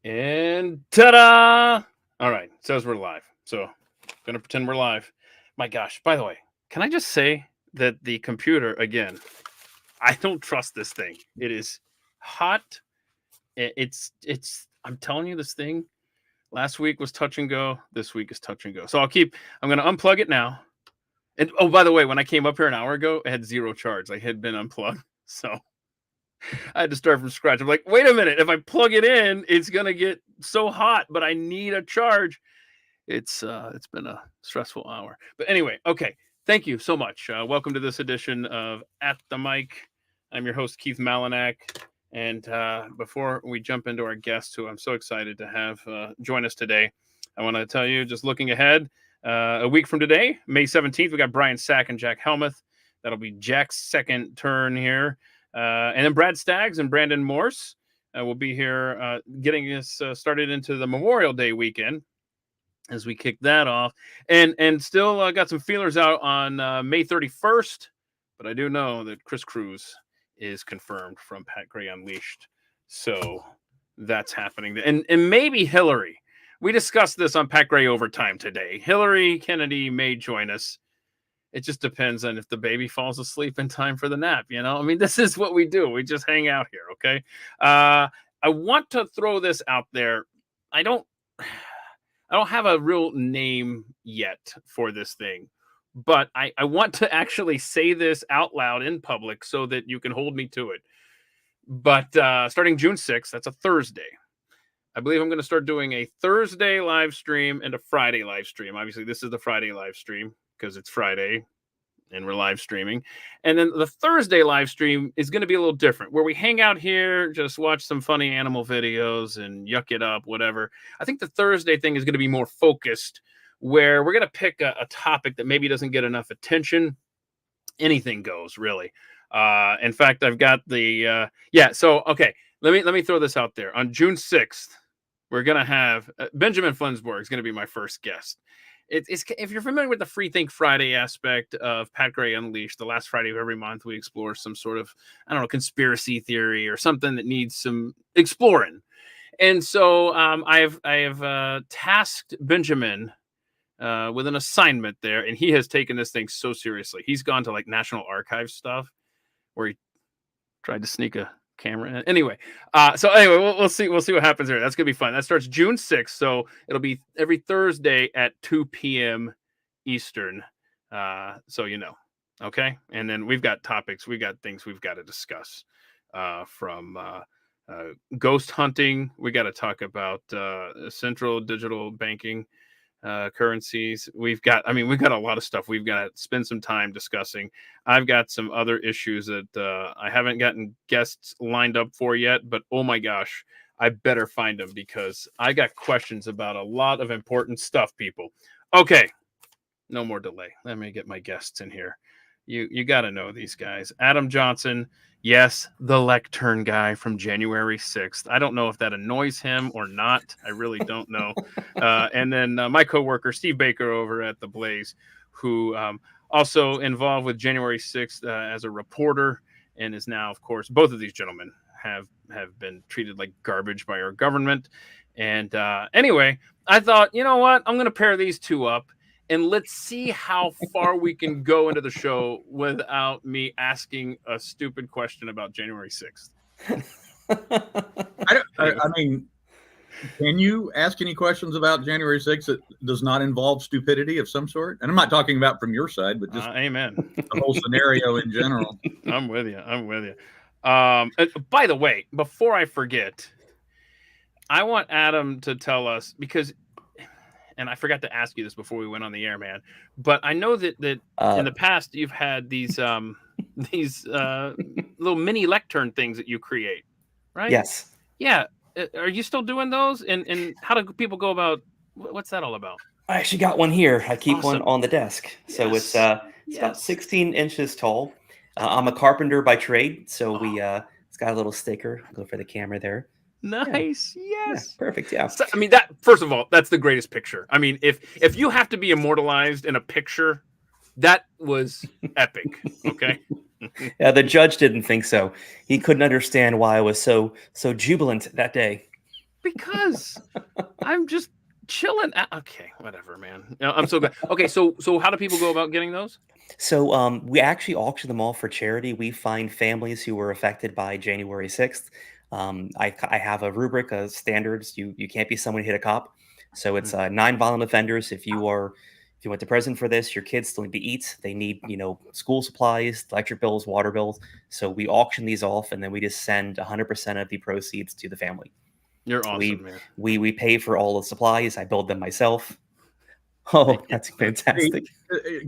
And ta-da! All right, it says we're live. So I'm gonna pretend we're live. My gosh, by the way, can I just say that the computer, again, I don't trust this thing. It is hot. It's I'm telling you, this thing last week was touch and go. This week is touch and go. So I'm gonna unplug it now. And oh, by the way, when I came up here an hour ago, it had zero charge. Like, it had been unplugged. So I had to start from scratch. I'm like, wait a minute. If I plug it in, it's gonna get so hot, but I need a charge. It's been a stressful hour. But anyway, okay. Thank you so much. Welcome to this edition of At the Mic. I'm your host, Keith Malinak. And before we jump into our guest, who I'm so excited to have join us today, I want to tell you, just looking ahead, a week from today, May 17th, we got Brian Sack and Jack Helmuth. That'll be Jack's second turn here. And then Brad Staggs and Brandon Morse will be here getting us started into the Memorial Day weekend as we kick that off. And still got some feelers out on May 31st, but I do know that Chris Cruz is confirmed from Pat Gray Unleashed. So that's happening. And maybe Hillary. We discussed this on Pat Gray Overtime today. Hillary Kennedy may join us. It just depends on if the baby falls asleep in time for the nap, you know? I mean, this is what we do. We just hang out here, okay? I want to throw this out there. I don't have a real name yet for this thing, but I want to actually say this out loud in public so that you can hold me to it. But starting June 6th, that's a Thursday, I believe I'm going to start doing a Thursday live stream and a Friday live stream. Obviously, this is the Friday live stream because it's Friday and we're live streaming. And then the Thursday live stream is going to be a little different, where we hang out here, just watch some funny animal videos and yuck it up, whatever. I think the Thursday thing is going to be more focused, where we're going to pick a topic that maybe doesn't get enough attention. Anything goes, really. In fact, I've got the So okay, let me throw this out there. On June 6th, we're gonna have Benjamin Flensborg is going to be my first guest. It's if you're familiar with the Free Think Friday aspect of Pat Gray Unleashed, the last Friday of every month we explore some sort of, I don't know, conspiracy theory or something that needs some exploring. And so I have tasked Benjamin with an assignment there, and he has taken this thing so seriously. He's gone to like National Archives stuff where he tried to sneak a camera in. Anyway, we'll see what happens there. That's gonna be fun. That starts June 6th, so it'll be every Thursday at 2 p.m. Eastern. So you know, okay. And then we've got topics, we got things we've got to discuss. From ghost hunting, we got to talk about central digital banking currencies. We've got a lot of stuff we've got to spend some time discussing. I've got some other issues that I haven't gotten guests lined up for yet, but oh my gosh, I better find them because I got questions about a lot of important stuff, people. Okay, no more delay. Let me get my guests in here. You got to know these guys. Adam Johnson, yes, the Lectern Guy from January 6th. I don't know if that annoys him or not. I really don't know. And then my coworker, Steve Baker over at The Blaze, who also involved with January 6th as a reporter and is now, of course, both of these gentlemen have been treated like garbage by our government. And anyway, I thought, you know what? I'm going to pair these two up. And let's see how far we can go into the show without me asking a stupid question about January 6th. I mean, can you ask any questions about January 6th that does not involve stupidity of some sort? And I'm not talking about from your side, but just amen. The whole scenario in general. I'm with you. By the way, before I forget, I want Adam to tell us, because and I forgot to ask you this before we went on the air, man, but I know that in the past you've had these little mini lectern things that you create, right? Yes. Yeah. Are you still doing those? And how do people go about, what's that all about? I actually got one here. I keep one on the desk. So Yes. it's about 16 inches tall. I'm a carpenter by trade, so it's got a little sticker. I'll go for the camera there. Nice. Yeah. Yes. Yeah, perfect. Yeah. So, I mean, that, first of all, that's the greatest picture. I mean, if you have to be immortalized in a picture, that was epic. Okay. Yeah, the judge didn't think so. He couldn't understand why I was so jubilant that day. Because I'm just chilling. Okay, whatever, man. I'm so glad. Okay, so how do people go about getting those? So we actually auction them all for charity. We find families who were affected by January 6th. I have a rubric of standards. You can't be someone who hit a cop. So it's non-violent offenders. If you went to prison for this, your kids still need to eat. They need, school supplies, electric bills, water bills. So we auction these off, and then we just send 100% of the proceeds to the family. You're So awesome, man. we pay for all the supplies. I build them myself. Oh, that's fantastic.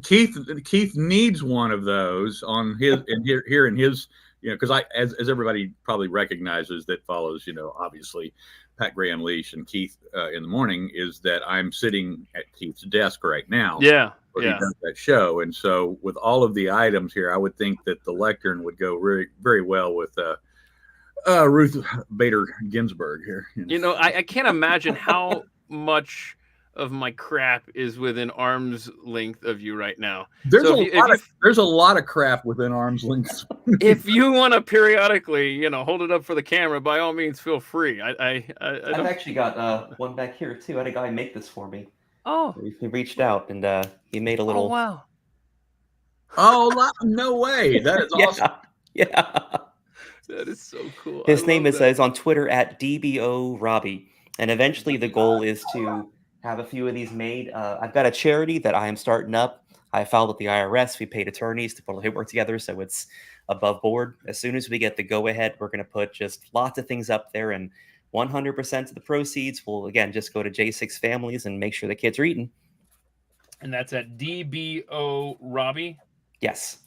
Keith needs one of those on his and here in his, because as everybody probably recognizes that follows, obviously Pat Gray Unleashed and Keith in the morning, is that I'm sitting at Keith's desk right now. Yeah. Where he does that show. And so with all of the items here, I would think that the lectern would go very, very well with Ruth Bader Ginsburg here. I can't imagine how much of my crap is within arm's length of you right now. There's a lot of crap within arm's length. If you want to periodically, hold it up for the camera, by all means, feel free. I've actually got one back here too. I had a guy make this for me. Oh, he reached out and he made a little. Oh wow! Oh no way! That is awesome. Yeah. That is so cool. His name is on Twitter at DBO Robbie, and eventually the goal is to have a few of these made. I've got a charity that I am starting up. I filed with the IRS. We paid attorneys to put all the paperwork together, so it's above board. As soon as we get the go-ahead, we're going to put just lots of things up there, and 100% of the proceeds will, again, just go to J6 families and make sure the kids are eating. And that's at DBO Robbie? Yes.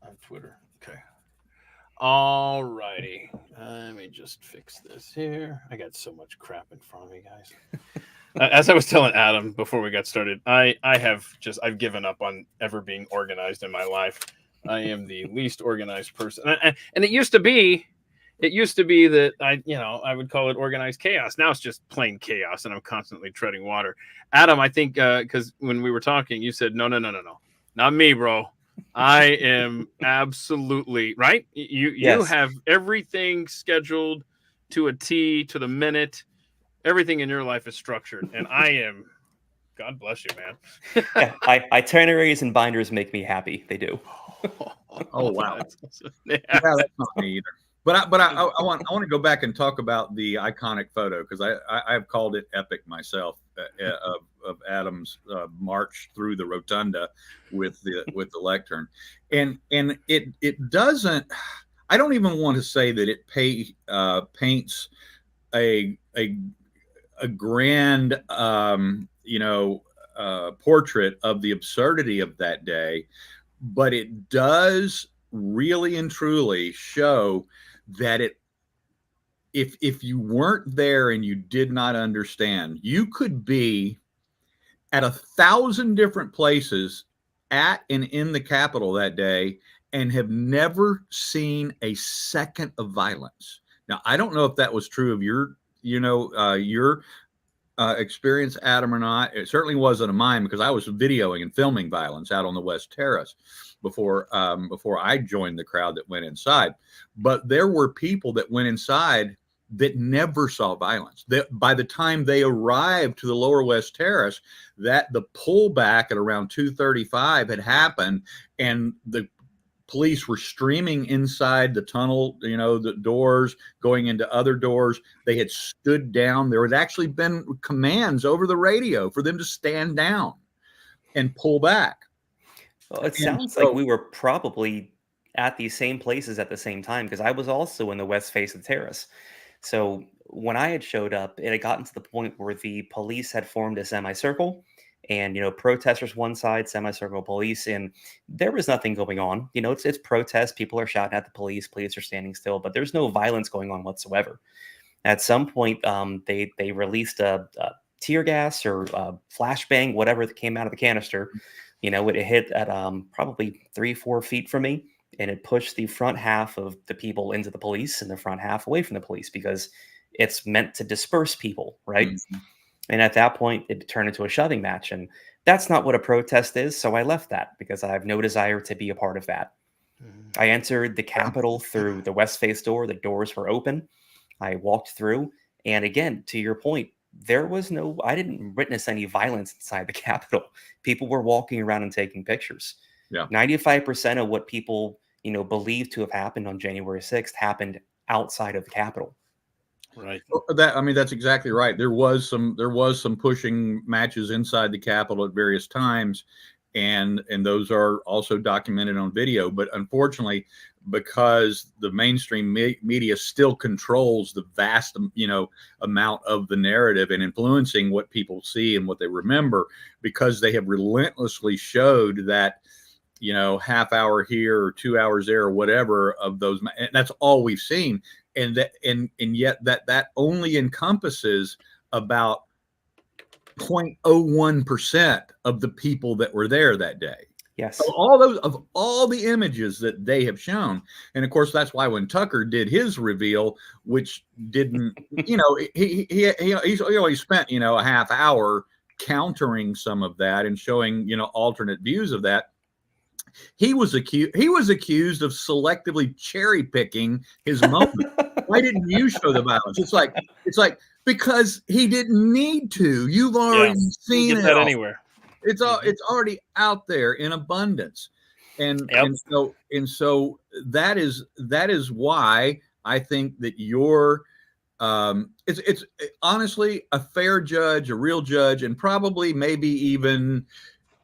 On Twitter. Okay. All righty. Let me just fix this here. I got so much crap in front of me, guys. As I was telling Adam before we got started, I've given up on ever being organized in my life. I am the least organized person. And it used to be that I would call it organized chaos. Now it's just plain chaos, and I'm constantly treading water. Adam, I think because when we were talking, you said, no, not me, bro. I am absolutely right. You have everything scheduled to a T, to the minute. Everything in your life is structured, and I am. God bless you, man. Yeah, itineraries and binders make me happy. They do. Oh wow! Yeah, that's not me either. But I want to go back and talk about the iconic photo, because I've called it epic myself, of Adam's march through the rotunda with the lectern, and it doesn't. I don't even want to say that it paints a grand portrait of the absurdity of that day, but it does really and truly show that if you weren't there and you did not understand, you could be at 1,000 different places at and in the Capitol that day and have never seen a second of violence. Now, I don't know if that was true of your experience, Adam, or not. It certainly wasn't of mine, because I was videoing and filming violence out on the West Terrace before I joined the crowd that went inside. But there were people that went inside that never saw violence. That by the time they arrived to the Lower West Terrace, that the pullback at around 2:35 had happened, and the police were streaming inside the tunnel, the doors, going into other doors. They had stood down. There had actually been commands over the radio for them to stand down and pull back. Well, it sounds like we were probably at these same places at the same time, because I was also in the west face of the terrace. So when I had showed up, it had gotten to the point where the police had formed a semicircle, and protesters one side, semicircle police, and there was nothing going on. It's protest. People are shouting at the police. Police are standing still, but there's no violence going on whatsoever. At some point, they released a tear gas or flashbang, whatever that came out of the canister. It hit at probably 3-4 feet from me, and it pushed the front half of the people into the police and the front half away from the police, because it's meant to disperse people, right? Mm-hmm. And at that point, it turned into a shoving match, and that's not what a protest is. So I left that, because I have no desire to be a part of that. Mm-hmm. I entered the Capitol through the west face door. The doors were open. I walked through, And again, to your point, I didn't witness any violence inside the Capitol. People were walking around and taking pictures. Yeah. 95% of what people, believe to have happened on January 6th happened outside of the Capitol. Right. That's exactly right. There was some pushing matches inside the Capitol at various times, and those are also documented on video. But unfortunately, because the mainstream media still controls the vast, amount of the narrative and influencing what people see and what they remember, because they have relentlessly showed that, half hour here or 2 hours there or whatever of those, and that's all we've seen. And yet that only encompasses about 0.01% of the people that were there that day. Yes. Of all the images that they have shown. And of course, that's why when Tucker did his reveal, which didn't, he only spent, a half hour countering some of that and showing, alternate views of that. He was accused of selectively cherry picking his moment. Why didn't you show the violence? It's like because he didn't need to. You've already seen get it that all. Anywhere. It's already out there in abundance, and so that is why I think that you're it's honestly a fair judge, a real judge, and probably maybe even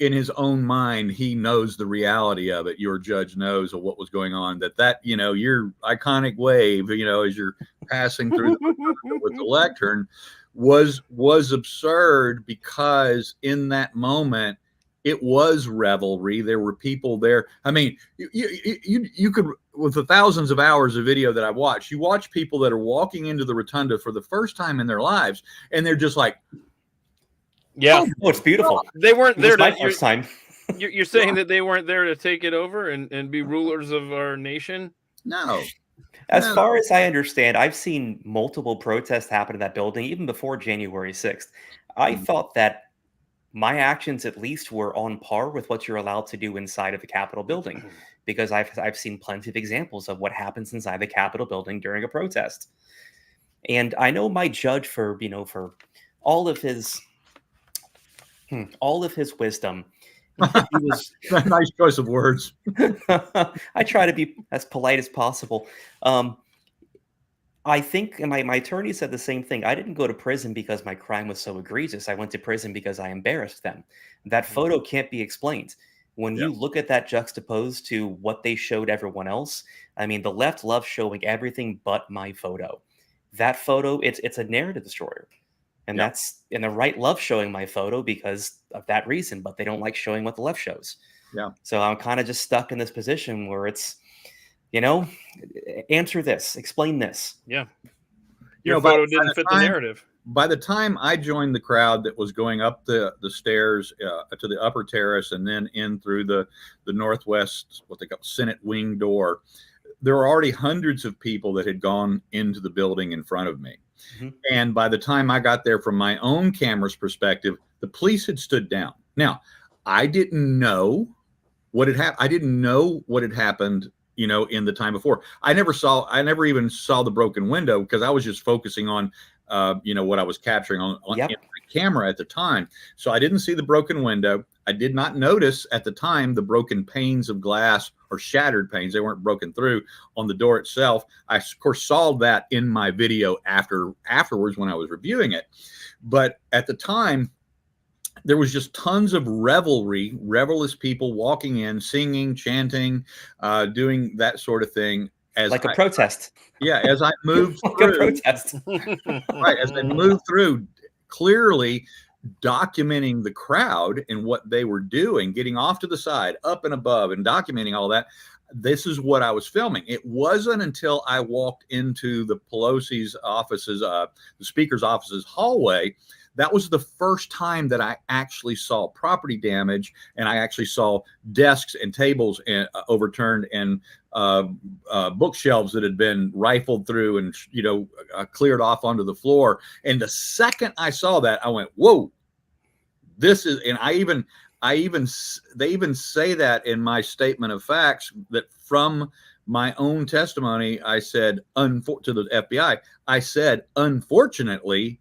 in his own mind, he knows the reality of it. Your judge knows of what was going on, that your iconic wave, as you're passing through with the lectern was absurd, because in that moment, it was revelry. There were people there. I mean, you could, with the thousands of hours of video that I've watched, you watch people that are walking into the rotunda for the first time in their lives, and they're just like, yeah, oh, it's beautiful. They weren't there my first time. You're saying that they weren't there to take it over and be rulers of our nation? No. As far as I understand, I've seen multiple protests happen in that building even before January 6th. I thought that my actions at least were on par with what you're allowed to do inside of the Capitol building, because I've seen plenty of examples of what happens inside the Capitol building during a protest. And I know my judge for all of his wisdom. He was nice choice of words. I try to be as polite as possible. I think, and my attorney said the same thing. I didn't go to prison because my crime was so egregious. I went to prison because I embarrassed them. That photo can't be explained. When you look at that juxtaposed to what they showed everyone else, I mean, the left loves showing everything but my photo. That photo, it's a narrative destroyer. And the right love showing my photo because of that reason, but they don't like showing what the left shows. Yeah. So I'm kind of just stuck in this position where it's, answer this, explain this. Yeah. Your photo didn't fit the narrative. By the time I joined the crowd that was going up the stairs to the upper terrace and then in through the northwest, what they call Senate wing door, there were already hundreds of people that had gone into the building in front of me. Mm-hmm. And by the time I got there, from my own camera's perspective, the police had stood down. Now, I didn't know what had happened. I didn't know what had happened, in the time before. I never even saw the broken window, because I was just focusing on, what I was capturing on in my camera at the time. So I didn't see the broken window. I did not notice at the time the broken panes of glass, or shattered panes. They weren't broken through on the door itself. I, of course, saw that in my video afterwards when I was reviewing it. But at the time, there was just tons of revelous people walking in, singing, chanting, doing that sort of thing. As a protest. As I moved like through. A protest. Right, as I moved through, clearly documenting the crowd and what they were doing, getting off to the side, up and above, and documenting all that. This is what I was filming. It wasn't until I walked into the Pelosi's offices, the speaker's offices hallway, that was the first time that I actually saw property damage, and I actually saw desks and tables overturned, and bookshelves that had been rifled through and cleared off onto the floor. And the second I saw that, I went, "Whoa, this is!" And they even say that in my statement of facts, that from my own testimony, I said, to the FBI, I said, unfortunately,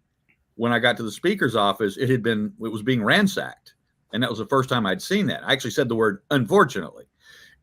when I got to the speaker's office, it was being ransacked. And that was the first time I'd seen that. I actually said the word unfortunately.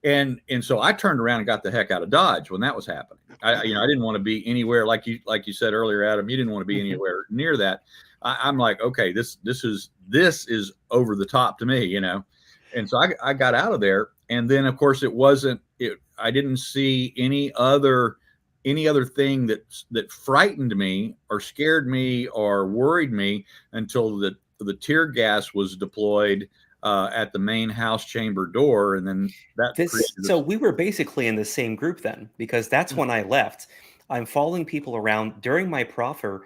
And so I turned around and got the heck out of Dodge when that was happening. I didn't want to be anywhere, like you said earlier, Adam, you didn't want to be anywhere near that. I'm like, okay, this is over the top to me, And so I got out of there. And then of course I didn't see any other thing that frightened me or scared me or worried me until the tear gas was deployed at the main house chamber door, and then so we were basically in the same group then, because that's when I left. I'm following people around during my proffer.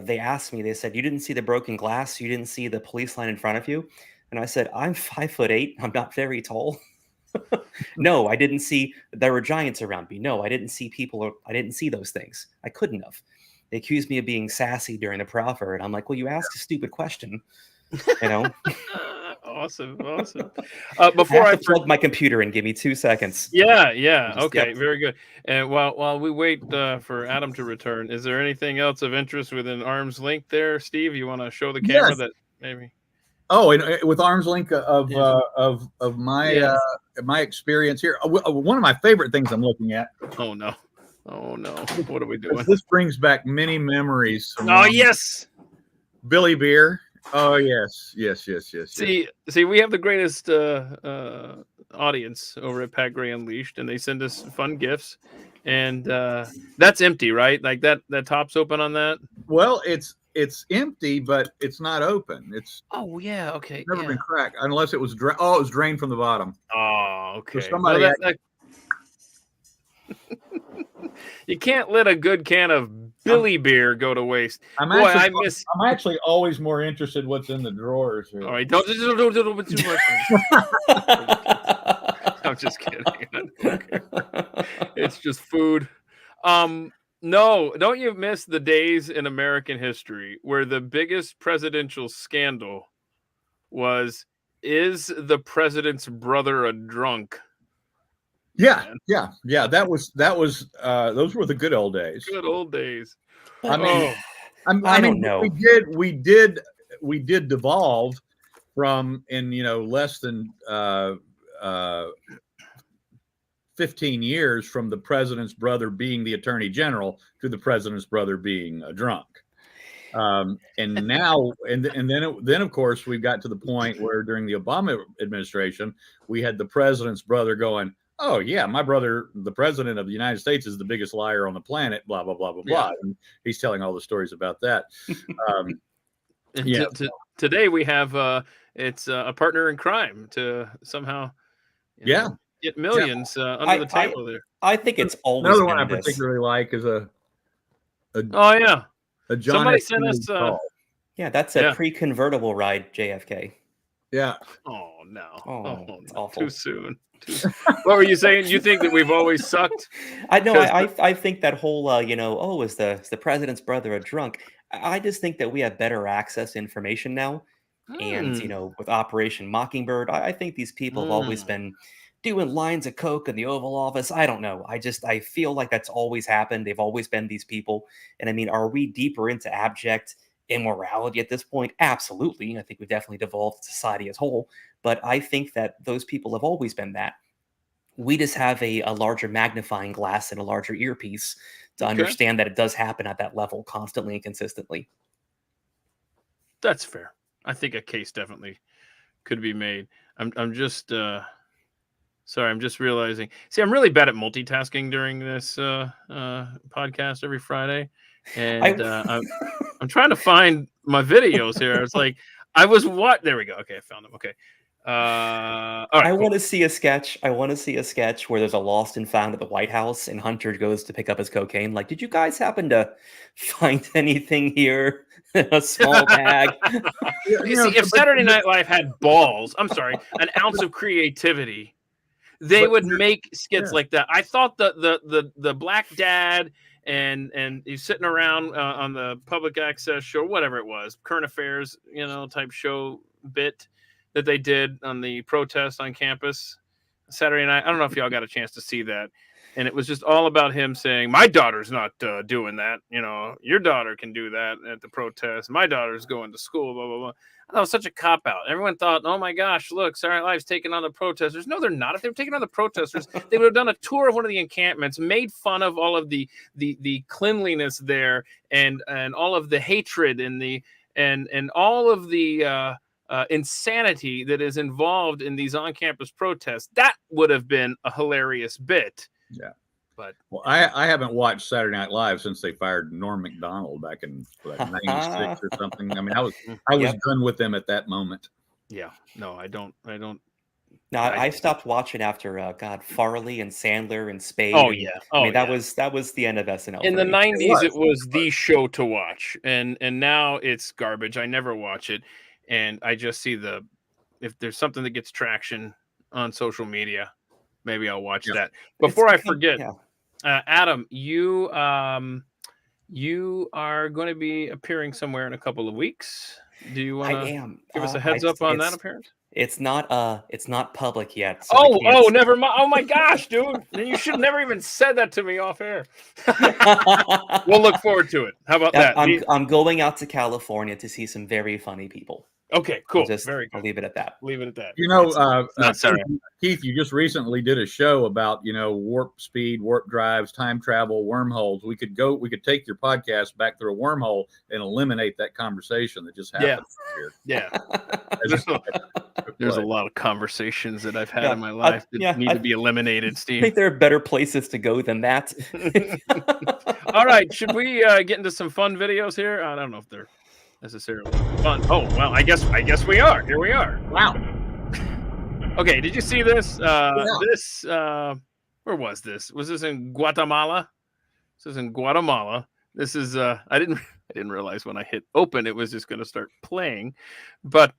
They asked me, they said, you didn't see the broken glass, you didn't see the police line in front of you. And I said, I'm 5'8", I'm not very tall. No, I didn't see, there were giants around me. No, I didn't see people, I didn't see those things. I couldn't have. They accused me of being sassy during the proffer, and I'm like, well, you asked a stupid question, Awesome. Before I plug my computer in, give me 2 seconds. Yeah. Okay, very good. And while we wait for Adam to return, is there anything else of interest within arm's length there, Steve? You want to show the camera that maybe? Oh, and with arm's length of my my experience here, one of my favorite things I'm looking at. Oh no! What are we doing? This brings back many memories. Oh yes, Billy Beer. Oh yes. See, we have the greatest audience over at Pat Gray Unleashed, and they send us fun gifts. And that's empty, right? Like that top's open on that. Well, it's empty, but it's not open. It's okay. Never been cracked unless it was it was drained from the bottom. Oh, okay. So somebody you can't let a good can of Billy Beer go to waste. I'm actually always more interested what's in the drawers here. All right, don't too much. I'm just kidding. Okay. It's just food. No, don't you miss the days in American history where the biggest presidential scandal was, is the president's brother a drunk? Yeah. That was those were the good old days. Good old days. I don't know. We did devolve from less than 15 years from the president's brother being the attorney general to the president's brother being a drunk. And now, and then of course we got to the point where during the Obama administration, we had the president's brother going, oh yeah, my brother, the president of the United States, is the biggest liar on the planet, blah, blah, blah, blah, blah. And he's telling all the stories about that. Today we have, it's a partner in crime to somehow get millions under the table there. I think it's always another one I particularly like is a John somebody F. sent us that's a pre-convertible ride, JFK. Yeah. Oh no. It's awful. Too soon. What were you saying? You think that we've always sucked? I know. I think that whole is the president's brother a drunk? I just think that we have better access to information now. And with Operation Mockingbird, I think these people have always been doing lines of coke in the Oval Office. I don't know. I feel like that's always happened. They've always been these people. And I mean, are we deeper into abject immorality at this point? Absolutely. I think we've definitely devolved society as a whole. But I think that those people have always been that. We just have a larger magnifying glass and a larger earpiece to understand that it does happen at that level constantly and consistently. That's fair. I think a case definitely could be made. I'm just sorry, I'm just realizing. See, I'm really bad at multitasking during this podcast every Friday, and I'm trying to find my videos here. It's like I was there we go. Okay, I found them. Okay. All right, I want to see a sketch. I want to see a sketch where there's a lost and found at the White House, and Hunter goes to pick up his cocaine. Like, did you guys happen to find anything here? A small bag. You see, if Saturday Night Live had balls, I'm sorry, an ounce of creativity, they would make skits like that. I thought the black dad and he's sitting around on the public access show, whatever it was, current affairs, type show bit that they did on the protest on campus Saturday night. I don't know if y'all got a chance to see that. And it was just all about him saying, my daughter's not doing that. You know, your daughter can do that at the protest. My daughter's going to school, blah, blah, blah. That was such a cop-out. Everyone thought, oh, my gosh, look, Saturday Night Live's taking on the protesters. No, they're not. If they were taking on the protesters, they would have done a tour of one of the encampments, made fun of all of the cleanliness there and all of the hatred and all of the insanity that is involved in these on-campus protests. That would have been a hilarious bit. Yeah. But well, I haven't watched Saturday Night Live since they fired Norm Macdonald back in like, 96 or something. I mean, I was done with them at that moment. Yeah. No, I don't. No, I stopped watching after Farley and Sandler and Spade. Oh yeah. I mean, that was the end of SNL. In the 90s, it was the show to watch, and now it's garbage. I never watch it, and I just see if there's something that gets traction on social media, maybe I'll watch that. Before I forget, Adam, you are going to be appearing somewhere in a couple of weeks. Do you want to give us a heads up on that appearance? It's not public yet. So never mind. Oh my gosh, dude. You should have never even said that to me off air. We'll look forward to it. How about that? I'm going out to California to see some very funny people. Okay, cool. I'll leave it at that. Leave it at that. You know, Keith, you just recently did a show about, warp speed, warp drives, time travel, wormholes. We could take your podcast back through a wormhole and eliminate that conversation that just happened here. Yeah. There's a lot of conversations that I've had in my life that need to be eliminated, Steve. I think there are better places to go than that. All right. Should we get into some fun videos here? I don't know if they're necessarily fun. Oh, well, I guess we are. Here we are. Wow. Okay, did you see this? This where was this? Was this in Guatemala? This is in Guatemala. This is I didn't realize when I hit open it was just going to start playing. But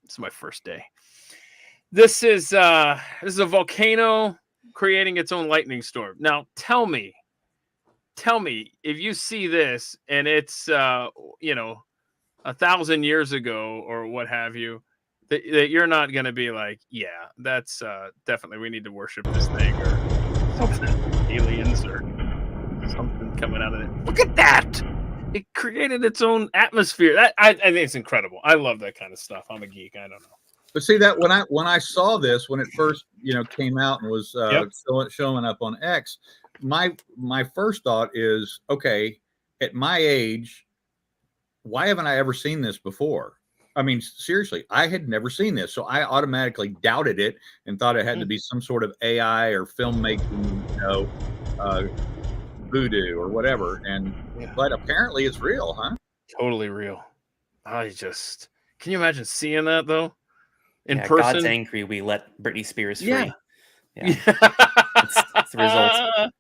it's my first day. This is a volcano creating its own lightning storm. Now, tell me if you see this and it's 1,000 years ago or what have you, that you're not going to be like, yeah, that's definitely, we need to worship this thing or something, aliens or something coming out of it. Look at that! It created its own atmosphere. I think it's incredible. I love that kind of stuff. I'm a geek. I don't know. But see that when I saw this, when it first came out and was showing up on X, my first thought is, okay, at my age, why haven't I ever seen this before? I mean, seriously, I had never seen this, so I automatically doubted it and thought it had to be some sort of AI or filmmaking, voodoo or whatever. But apparently, it's real, huh? Totally real. Can you imagine seeing that though? In person? God's angry. We let Britney Spears free. Yeah. It's the result.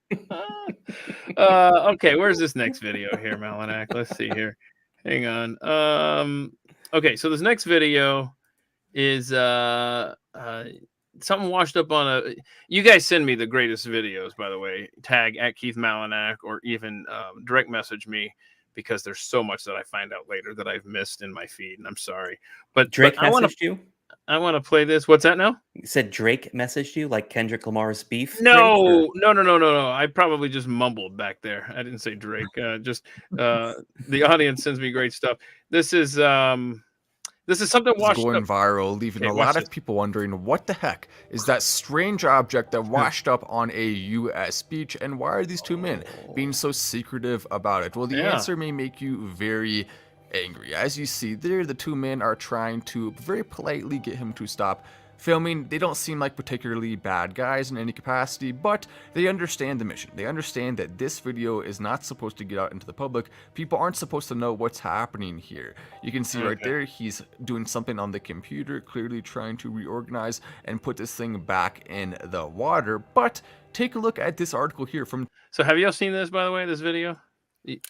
Okay, where's this next video here, Malinak? Let's see here. Hang on. Okay, so this next video is something washed up on you guys send me the greatest videos, by the way. Tag at Keith Malinak or even direct message me, because there's so much that I find out later that I've missed in my feed, and I'm sorry. But Drake messaged you? I want to play this. What's that now? You said Drake messaged you, like Kendrick Lamar's beef? No. I probably just mumbled back there. I didn't say Drake. The audience sends me great stuff. This is something washed going up. Viral, leaving a lot of people wondering what the heck is that strange object that washed up on a U.S. beach, and why are these two men being so secretive about it? Well, the answer may make you very angry. As you see there, the two men are trying to very politely get him to stop filming. They don't seem like particularly bad guys in any capacity, but they understand the mission. They understand that this video is not supposed to get out into the public. People aren't supposed to know what's happening here. You can see right there, he's doing something on the computer, clearly trying to reorganize and put this thing back in the water. But take a look at this article here from... So have y'all seen this, by the way, this video?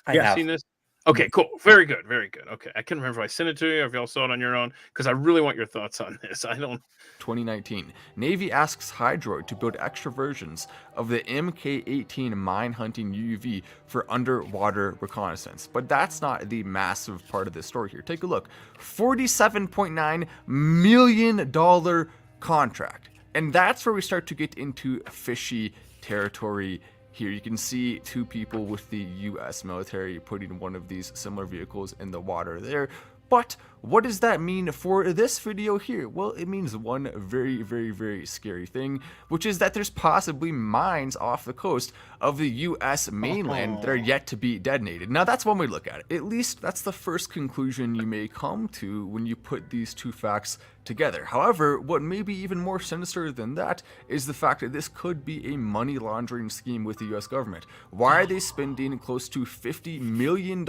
I have seen this. Okay, cool. Very good. Very good. Okay. I can't remember if I sent it to you or if y'all saw it on your own, because I really want your thoughts on this. 2019. Navy asks Hydroid to build extra versions of the Mk-18 mine-hunting UUV for underwater reconnaissance. But that's not the massive part of this story here. Take a look. $47.9 million contract. And that's where we start to get into fishy territory here. You can see two people with the U.S. military putting one of these similar vehicles in the water there. But what does that mean for this video here? Well, it means one very, very, very scary thing, which is that there's possibly mines off the coast of the U.S. mainland that are yet to be detonated. Now, that's one way to look at it. At least that's the first conclusion you may come to when you put these two facts together. However, what may be even more sinister than that is the fact that this could be a money laundering scheme with the U.S. government. Why are they spending close to $50 million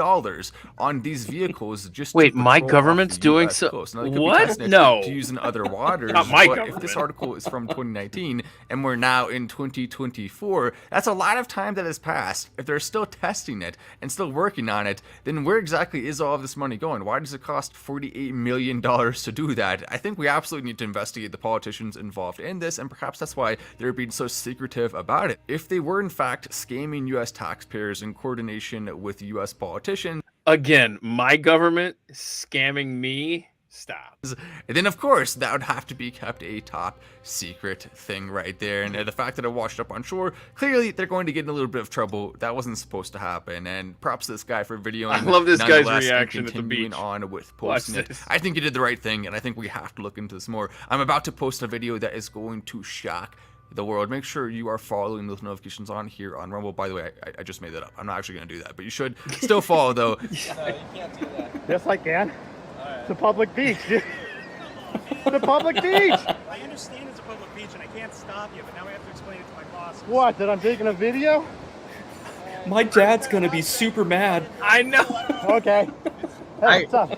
on these vehicles just Wait, to my patrol government's off the doing US so? coast? Now, they could be What? testing it No. to use in other waters. Not my but government. if this article is from 2019 and we're now in 2024, that's a lot of time that has passed. If they're still testing it and still working on it, then where exactly is all of this money going? Why does it cost $48 million to do that? I think we absolutely need to investigate the politicians involved in this, and perhaps that's why they're being so secretive about it. If they were in fact scamming U.S. taxpayers in coordination with U.S. politicians, Again, my government scamming me? Stop. and then of course that would have to be kept a top secret thing right there. And the fact that it washed up on shore, clearly they're going to get in a little bit of trouble. That wasn't supposed to happen. And props to this guy for videoing. I love this guy's nonetheless, and reaction at the continuing beach. on with Watch posting it. this. I think he did the right thing, and I think we have to look into this more. I'm about to post a video that is going to shock the world. Make sure you are following those notifications on here on Rumble. By the way, I just made that up. I'm not actually going to do that, but you should still follow though. No, you can't do that. Yes, I can. Alright. It's a public beach, dude. It's a public beach. I understand it's a public beach and I can't stop you, but now I have to explain it to my boss. What? That I'm taking a video? My dad's gonna be super mad. I know. Okay. Hey, what's up?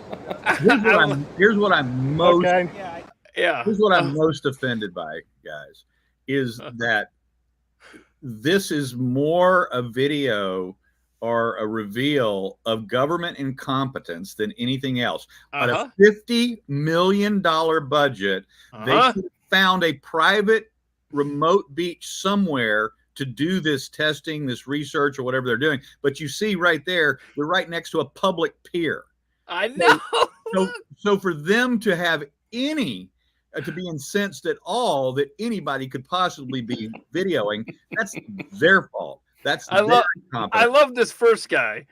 Here's what I'm most Okay. Yeah, Yeah. here's what I'm most offended by, guys, is that this is more a video or a reveal of government incompetence than anything else. At Uh-huh. a $50 million budget, they Uh-huh. could have found a private remote beach somewhere to do this testing, this research, or whatever they're doing. But you see right there, they're right next to a public pier. I know. So for them to have any to be incensed at all that anybody could possibly be videoing, that's their fault. That's I their love- incompetence. I love this first guy.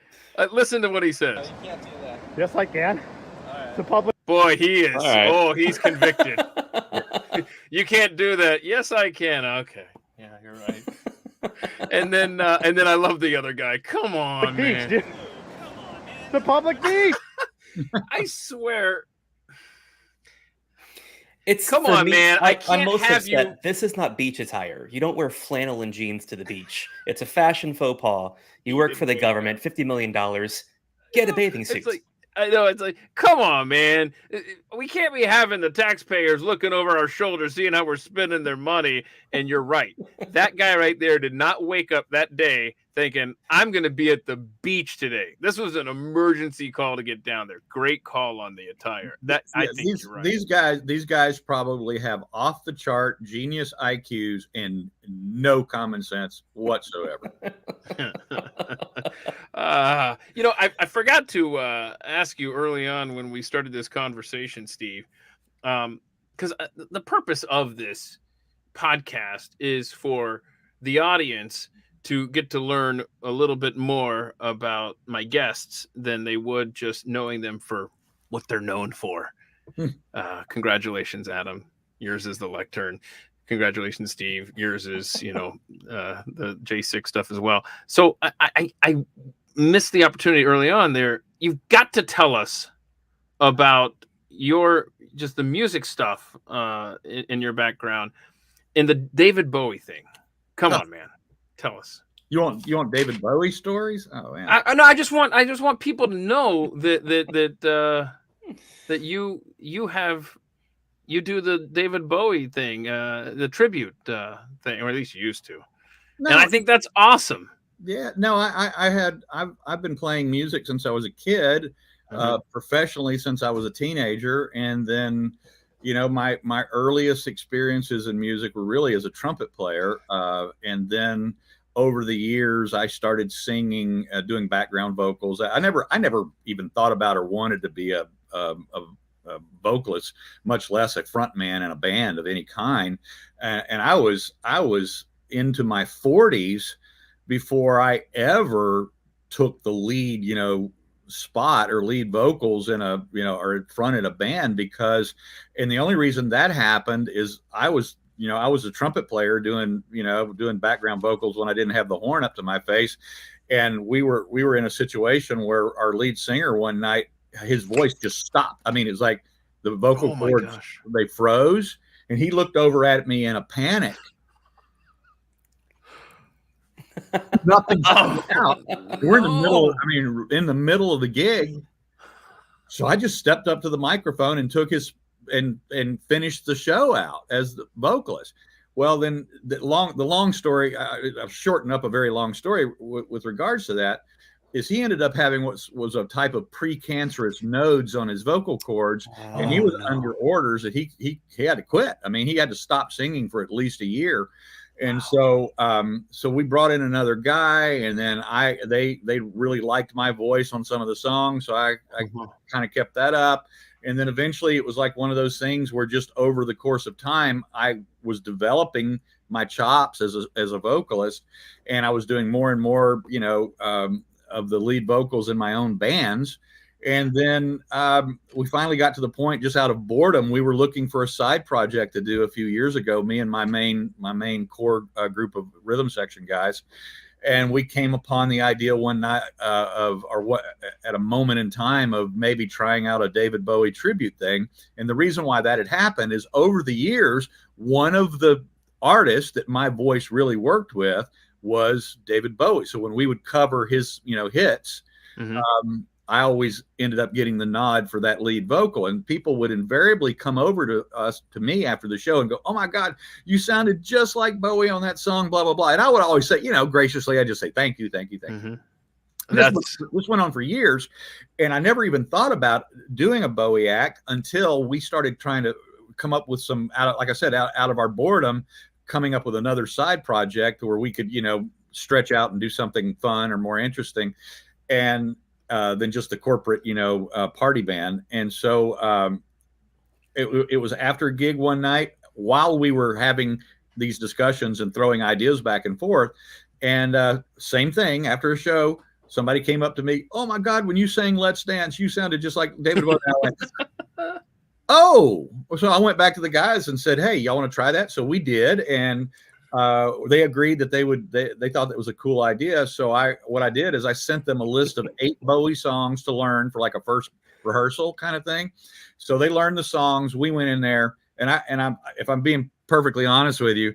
Listen to what he no, says. you can't do that. Yes, I can. Alright. It's a public. Boy, he is. All right. Oh, he's convicted. You can't do that. Yes, I can. Okay. Yeah, you're right. and then I love the other guy. Come on, beach, man. dude. It's a public beach. I swear. It's Come for on, me, man. I I'm can't most have upset. you- This is not beach attire. You don't wear flannel and jeans to the beach. It's a fashion faux pas. You work for the government. $50 million. Get a bathing suit. It's like, I know, it's like, come on, man. We can't be having the taxpayers looking over our shoulders, seeing how we're spending their money. And you're right. That guy right there did not wake up that day thinking, I'm going to be at the beach today. This was an emergency call to get down there. Great call on the attire. I think you're right. These guys probably have off the chart genius IQs and no common sense whatsoever. I forgot to ask you early on when we started this conversation, Steve, because the purpose of this podcast is for the audience to get to learn a little bit more about my guests than they would just knowing them for what they're known for. Congratulations, Adam. Yours is the Lectern. Congratulations, Steve. Yours is, the J6 stuff as well. So I missed the opportunity early on there. You've got to tell us about the music stuff in your background and the David Bowie thing. Come on, man. Tell us. You want David Bowie stories? Oh man. I just want people to know that you do the David Bowie thing, the tribute thing, or at least you used to. No, And I think that's awesome. yeah, no, I've been playing music since I was a kid, professionally since I was a teenager, and then my earliest experiences in music were really as a trumpet player, and then over the years I started singing, doing background vocals. I never even thought about or wanted to be a vocalist, much less a front man in a band of any kind. And I was into my 40s before I ever took the lead, spot or lead vocals in a, or fronted a band, because, and the only reason that happened is I was a trumpet player doing background vocals when I didn't have the horn up to my face. And we were in a situation where our lead singer one night, his voice just stopped. I mean, it's like the vocal cords, they froze, and he looked over at me in a panic. Nothing's coming out. We're in the middle of the gig. So I just stepped up to the microphone and took and finished the show out as the vocalist. Well, then the long story, I've shortened up a very long story with regards to that, is he ended up having what was a type of precancerous nodes on his vocal cords, and he was under orders that he had to quit. I mean, he had to stop singing for at least a year. And so we brought in another guy, and then they really liked my voice on some of the songs. So I kind of kept that up. And then eventually it was like one of those things where just over the course of time, I was developing my chops as a vocalist, and I was doing more and more, of the lead vocals in my own bands. And then we finally got to the point, just out of boredom, we were looking for a side project to do a few years ago, me and my main core group of rhythm section guys. And we came upon the idea one night at a moment in time of maybe trying out a David Bowie tribute thing. And the reason why that had happened is over the years, one of the artists that my voice really worked with was David Bowie. So when we would cover his, hits, I always ended up getting the nod for that lead vocal, and people would invariably come over to me after the show and go, "Oh my God, you sounded just like Bowie on that song, blah, blah, blah." And I would always say, graciously, I just say, thank you. This went on for years, and I never even thought about doing a Bowie act until we started trying to come up with some, out of our boredom, coming up with another side project where we could, stretch out and do something fun or more interesting. And than just the corporate, party band. And so it was after a gig one night while we were having these discussions and throwing ideas back and forth. And same thing, after a show, somebody came up to me, "Oh my God, when you sang Let's Dance, you sounded just like David Bowie." I went, "Oh." So I went back to the guys and said, "Hey, y'all want to try that?" So we did. And they agreed that they thought that was a cool idea. So what I did is I sent them a list of 8 Bowie songs to learn for like a first rehearsal kind of thing. So they learned the songs. We went in there, and if I'm being perfectly honest with you,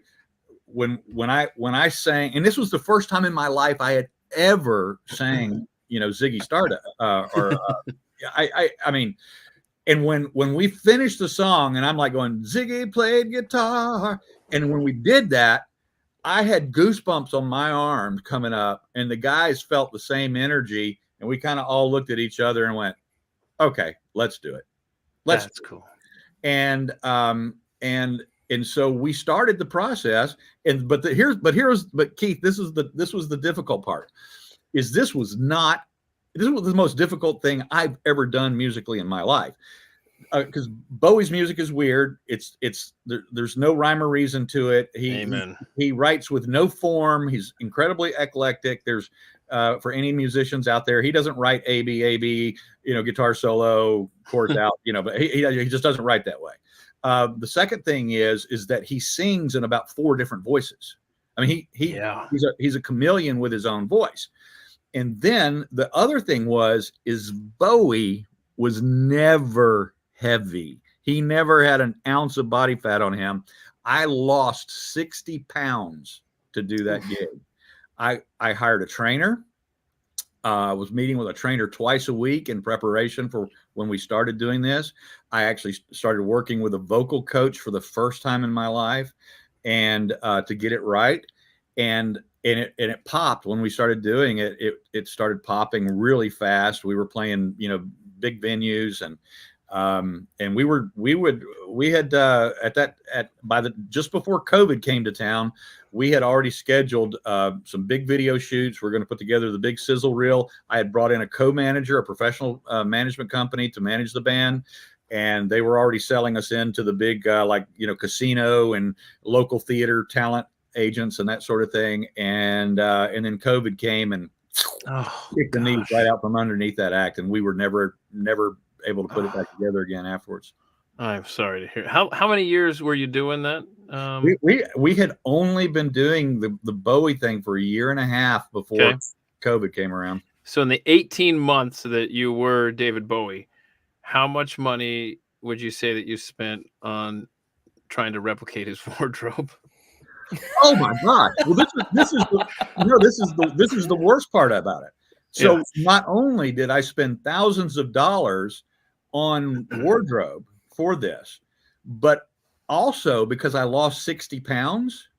when I sang, and this was the first time in my life I had ever sang, Ziggy Stardust, I mean, and when we finished the song, and I'm like going, "Ziggy played guitar," and when we did that, I had goosebumps on my arm coming up, and the guys felt the same energy, and we kind of all looked at each other and went, "Okay, let's do it. That's cool." And so we started the process. But Keith, this was the difficult part. This was the most difficult thing I've ever done musically in my life. Because Bowie's music is weird. There's no rhyme or reason to it. He writes with no form. He's incredibly eclectic. There's for any musicians out there, he doesn't write A-B, guitar solo, chords out, but he just doesn't write that way. The second thing is that he sings in about 4 different voices. I mean, he's a chameleon with his own voice. And then the other thing is Bowie was never heavy. He never had an ounce of body fat on him. I lost 60 pounds to do that gig. I hired a trainer. I was meeting with a trainer twice a week in preparation for when we started doing this. I actually started working with a vocal coach for the first time in my life, and to get it right. And it popped when we started doing it. It started popping really fast. We were playing, big venues, and just before COVID came to town, we had already scheduled some big video shoots. We're going to put together the big sizzle reel. I had brought in a co-manager, a professional management company to manage the band. And they were already selling us into the big, casino and local theater talent. agents and that sort of thing. And then COVID came and kicked the knees right out from underneath that act, and we were never able to put it back together again afterwards. I'm sorry to hear. How many years were you doing that? We had only been doing the Bowie thing for a year and a half before COVID came around. So in the 18 months that you were David Bowie, how much money would you say that you spent on trying to replicate his wardrobe? Oh my God! Well, this is the worst part about it. So not only did I spend thousands of dollars on wardrobe for this, but also because I lost 60 pounds,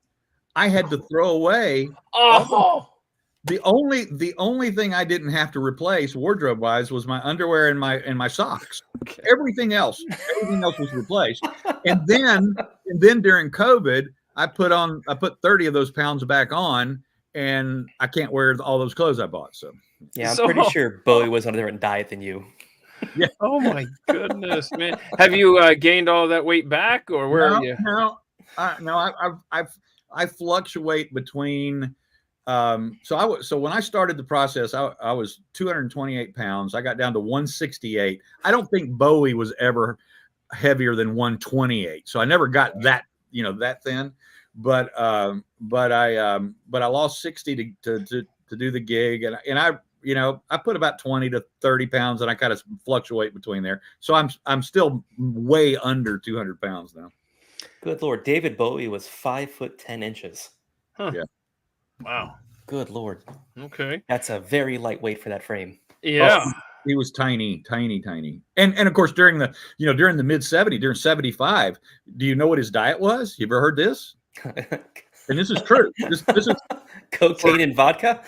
I had to throw away. The only thing I didn't have to replace wardrobe wise was my underwear and my socks. Everything else was replaced. And then during COVID, I put 30 of those pounds back on, and I can't wear all those clothes I bought. So yeah, I'm pretty sure Bowie was on a different diet than you. Yeah. Oh my goodness, man! Have you gained all that weight back, or where are you? No. I fluctuate between. So when I started the process, I was 228 pounds. I got down to 168. I don't think Bowie was ever heavier than 128. So I never got that thin. But I lost 60 to do the gig, and I put about 20 to 30 pounds, and I kind of fluctuate between there. So I'm still way under 200 pounds now. Good Lord. David Bowie was 5'10". Huh. Yeah. Wow. Good Lord. Okay. That's a very lightweight for that frame. Yeah. Oh, he was tiny. And of course, during the mid 70s, during 75, do you know what his diet was? You ever heard this? And this is true. This is cocaine and vodka.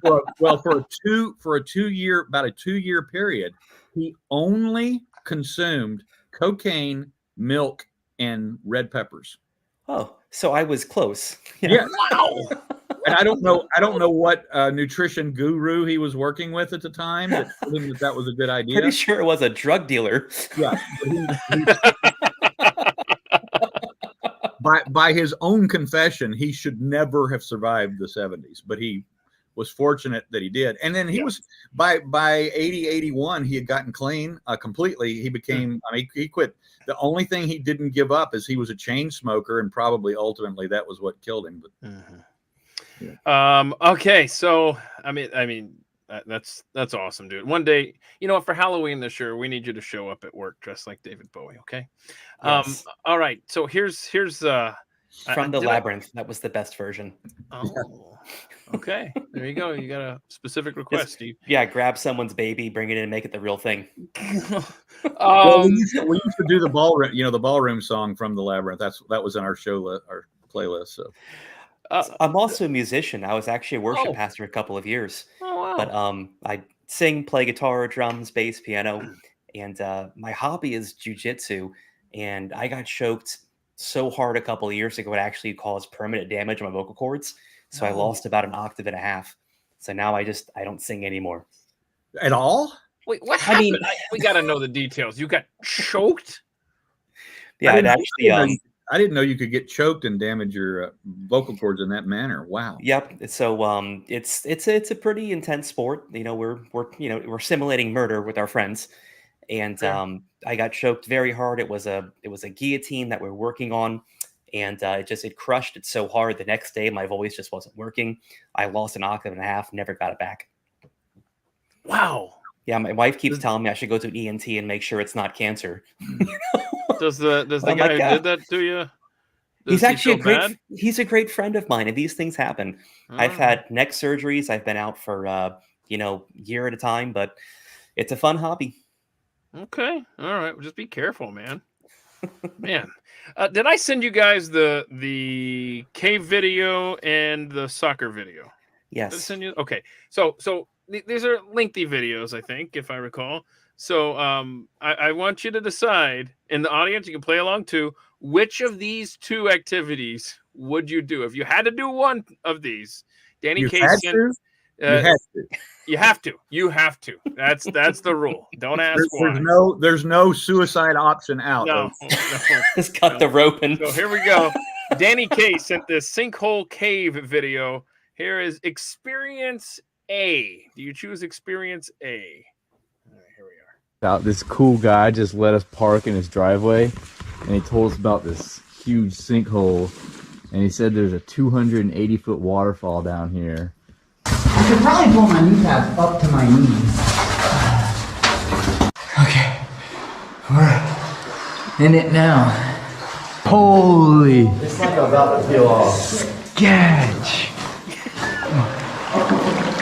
For a 2 year period, he only consumed cocaine, milk, and red peppers. Oh, so I was close. Yeah. Wow. And I don't know what nutrition guru he was working with at the time that told him that was a good idea. Pretty sure it was a drug dealer. Yeah. By his own confession, he should never have survived the 70s, but he was fortunate that he did. And then he was by 80, 81, he had gotten clean completely. He became, he quit. The only thing he didn't give up is he was a chain smoker, and probably ultimately that was what killed him. But okay, so I mean that's awesome, dude. One day, for Halloween this year, we need you to show up at work dressed like David Bowie. Okay. Yes. All right. So here's From the Labyrinth. That was the best version. Oh, okay. There you go. You got a specific request, Steve. Yeah, grab someone's baby, bring it in, and make it the real thing. Well, we used to do the ballroom, the ballroom song from the Labyrinth. That was in our our playlist. So. I'm also a musician. I was actually a worship pastor a couple of years. Oh, wow. But I sing, play guitar, drums, bass, piano, and my hobby is jujitsu. And I got choked so hard a couple of years ago it actually caused permanent damage on my vocal cords. So I lost about 1.5 octaves. So now I don't sing anymore. At all? Wait, what happened? We got to know the details. You got choked? Yeah, it actually. I didn't know you could get choked and damage your vocal cords in that manner. Wow. Yep. So it's a pretty intense sport. We're simulating murder with our friends, and I got choked very hard. It was a guillotine that we're working on, and it crushed it so hard. The next day, my voice just wasn't working. I lost 1.5 octaves, never got it back. Wow. Yeah, my wife keeps telling me I should go to an ENT and make sure it's not cancer. Does the guy who did that to you? He's actually he's a great friend of mine, and these things happen. I've had neck surgeries. I've been out for year at a time, but it's a fun hobby. Okay, all right. Well, just be careful, man. Man, did I send you guys the cave video and the soccer video? Yes. Did I send you? Okay, so these are lengthy videos, I think, if I recall. So I want you to decide, in the audience, you can play along too, which of these two activities would you do? If you had to do one of these, Danny Case said, you have to. That's the rule. Don't ask why. There's no suicide option out. Just cut the rope and so here we go. Danny K sent this sinkhole cave video. Here is experience A. Do you choose experience A? All right, here we are. This cool guy just let us park in his driveway, and he told us about this huge sinkhole, and he said there's a 280-foot waterfall down here. I could probably pull my kneecap up to my knees. Okay, we're in it now. Holy! It's like I'm about to peel off. Sketch!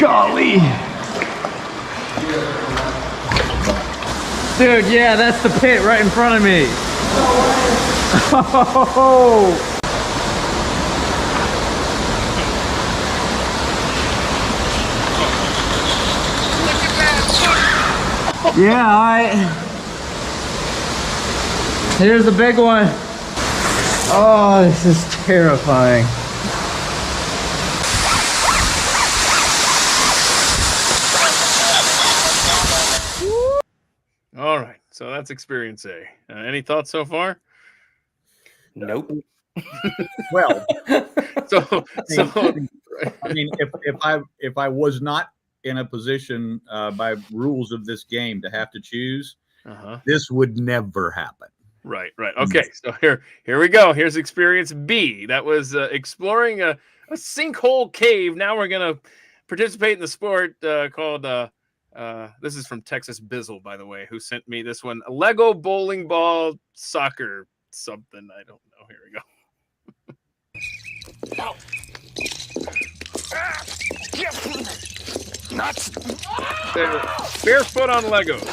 Golly! Dude, yeah, that's the pit right in front of me. Oh! Yeah, here's the big one. Oh, this is terrifying. All right, so that's experience A. Any thoughts so far? Nope. Well, So I mean, if I was not in a position by rules of this game to have to choose, this would never happen. Right. Okay, so here we go. Here's experience B. That was exploring a sinkhole cave. Now we're gonna participate in the sport called. This is from Texas Bizzle, by the way, who sent me this one. Lego bowling ball soccer something. I don't know. Here we go. Nuts. Barefoot on Legos.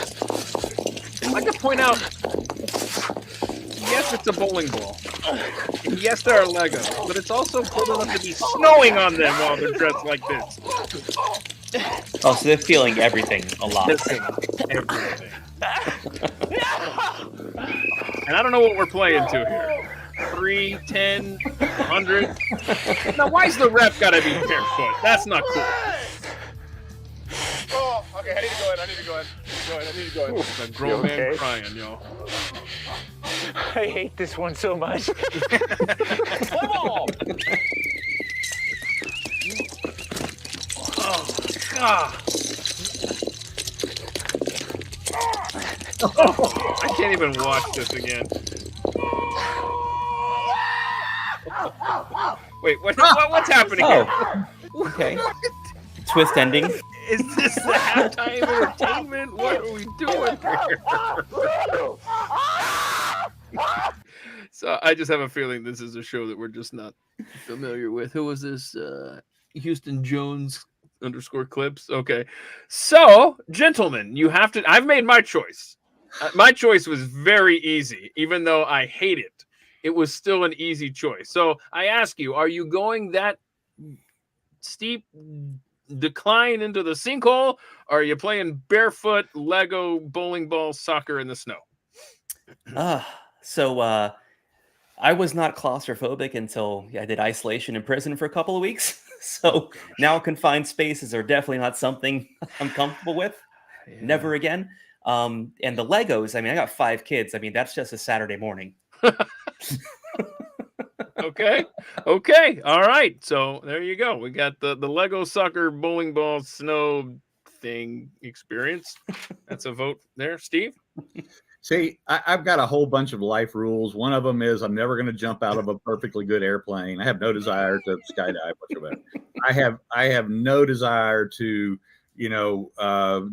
I'd like to point out, yes, it's a bowling ball. And yes, there are Legos, but it's also cold enough to be snowing on them while they're dressed like this. Oh, so they're feeling everything a lot. Missing everything. And I don't know what we're playing to here. 3, 10, 100. Now, why's the ref gotta be barefoot? That's not cool. Oh, okay, I need to go in. The grown man crying, yo. I hate this one so much. Come on! Oh, God. Oh, I can't even watch this again. Wait, what's happening here? Oh, okay. Twist ending. Is this the halftime entertainment? What are we doing here? So I just have a feeling this is a show that we're just not familiar with. Who was this? Houston Jones _clips. Okay. So, gentlemen, you have to. I've made my choice. My choice was very easy, even though I hate it. It was still an easy choice. So I ask you, are you going that steep decline into the sinkhole, or are you playing barefoot Lego bowling ball soccer in the snow? So I was not claustrophobic until I did isolation in prison for a couple of weeks. So now confined spaces are definitely not something I'm comfortable with. Yeah. Never again. And the Legos, I mean, I got 5 kids. I mean, that's just a Saturday morning. Okay. All right. So there you go. We got the Lego soccer bowling ball snow thing experience. That's a vote there. Steve? See, I've got a whole bunch of life rules. One of them is I'm never going to jump out of a perfectly good airplane. I have no desire to skydive whatsoever. I have no desire to,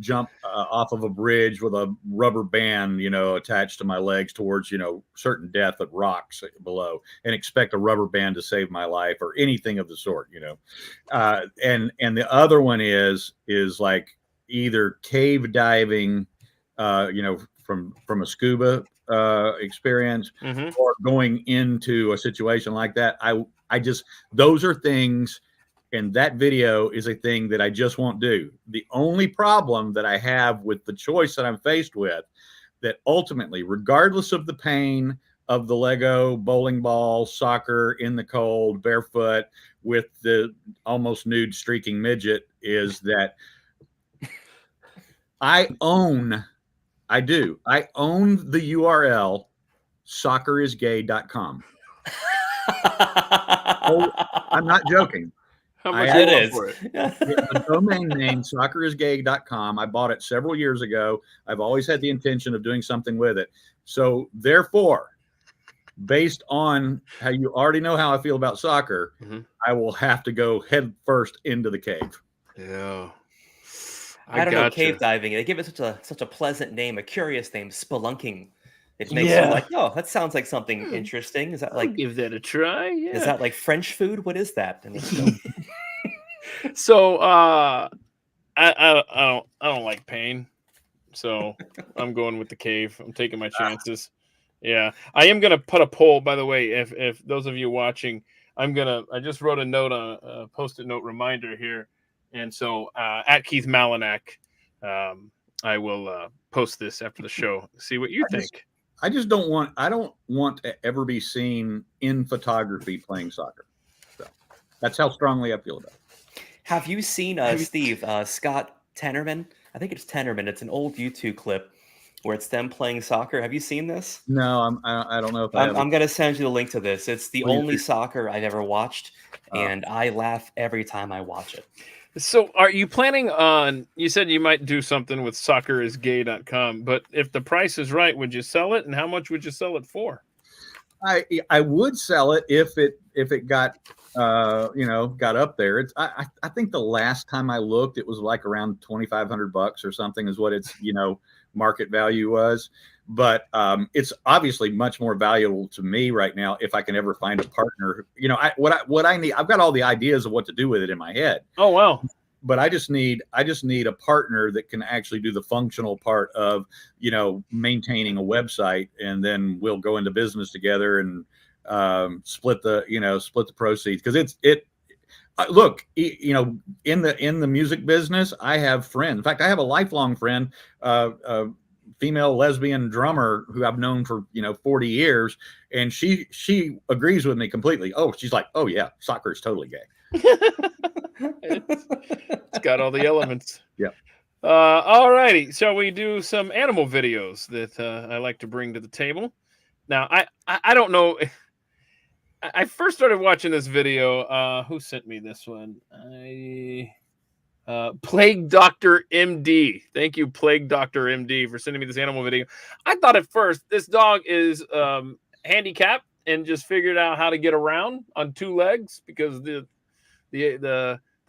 jump off of a bridge with a rubber band, attached to my legs towards, certain death of rocks below, and expect a rubber band to save my life or anything of the sort, and the other one is like either cave diving, from a scuba experience, or going into a situation like that. I just, those are things, and that video is a thing that I just won't do. The only problem that I have with the choice that I'm faced with, that ultimately, regardless of the pain of the Lego bowling ball, soccer in the cold, barefoot with the almost nude streaking midget, is that I own the URL soccerisgay.com. Oh, I'm not joking. How much I you It want is. for it? The domain name soccerisgay.com. I bought it several years ago. I've always had the intention of doing something with it. So therefore, based on how you already know how I feel about soccer, I will have to go head first into the cave. Yeah. I don't know, gotcha. cave diving. They give it such a pleasant name, a curious name, spelunking. It makes Yeah. you like, oh, that sounds like something interesting. Is that I'll like give that a try. Yeah. is that like French food? What is that? I mean, So I don't like pain. So I'm going with the cave. I'm taking my chances. Yeah. I am gonna put a poll, by the way, if those of you watching, I just wrote a note on a post-it note reminder here. And so at Keith Malinak, I will post this after the show. See what you think. I don't want to ever be seen in photography playing soccer. So that's how strongly I feel about it. have you seen Steve Scott Tenorman? I think it's Tenorman. It's an old YouTube clip where it's them playing soccer. Have you seen this? No, I don't know if I have. I'm going to send you the link to this. It's the Please only do. soccer I've ever watched, and I laugh every time I watch it. So are you planning on, you said you might do something with soccerisgay.com, but if the price is right, would you sell it? And how much would you sell it for? I would sell it if it got got up there. It's I think the last time I looked, it was like around $2,500 or something is what its market value was. But it's obviously much more valuable to me right now if I can ever find a partner. What I need, I've got all the ideas of what to do with it in my head. Oh wow. But I just need a partner that can actually do the functional part of, maintaining a website, and then we'll go into business together and split the proceeds. Because look, in the music business, I have friends. In fact, I have a lifelong friend, female lesbian drummer who I've known for 40 years, and she agrees with me completely. Oh, she's like, oh yeah, soccer is totally gay. It's got all the elements. Yeah. All righty. Shall we do some animal videos that I like to bring to the table? Now, I don't know. I first started watching this video. Who sent me this one? Plague Doctor MD. Thank you, Plague Doctor MD, for sending me this animal video. I thought at first this dog is handicapped and just figured out how to get around on two legs because the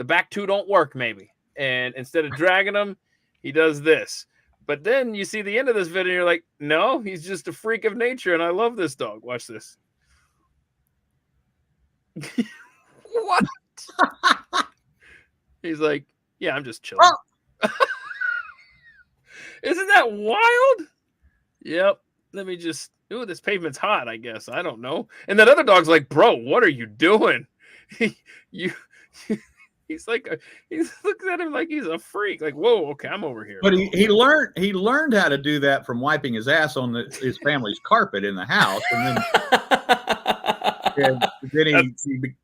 back two don't work maybe. And instead of dragging him, he does this. But then you see the end of this video, and you're like, no, he's just a freak of nature, and I love this dog. Watch this. What? He's like, yeah, I'm just chilling. Oh. Isn't that wild? Yep. Let me just, ooh, this pavement's hot, I guess. I don't know. And that other dog's like, bro, what are you doing? He's like, he looks at him like he's a freak. Like, whoa, okay, I'm over here. But he learned how to do that from wiping his ass on his family's carpet in the house, and then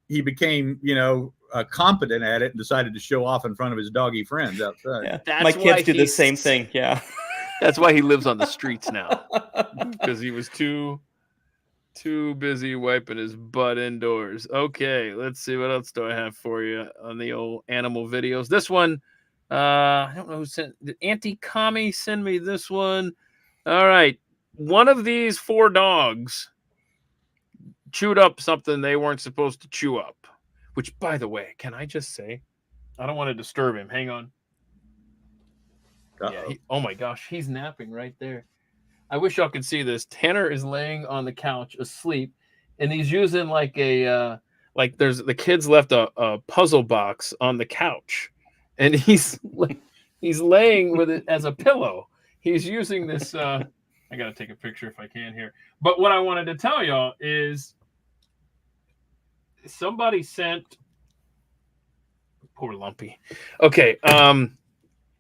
he became competent at it and decided to show off in front of his doggy friends outside. Yeah. My kids do the same thing. Yeah, that's why he lives on the streets now, because he was too busy wiping his butt indoors. Okay, let's see, what else do I have for you on the old animal videos. This one, I don't know who sent. Did Auntie Kami send me this one? All right, one of these 4 dogs chewed up something they weren't supposed to chew up. Which, by the way, can I just say, I don't want to disturb him. Hang on. Yeah, oh my gosh, he's napping right there. I wish y'all could see this. Tanner is laying on the couch asleep, and he's using like there's the kids left a puzzle box on the couch, and he's laying with it as a pillow. He's using this. I gotta take a picture if I can here. But what I wanted to tell y'all is somebody sent. Poor Lumpy. Okay,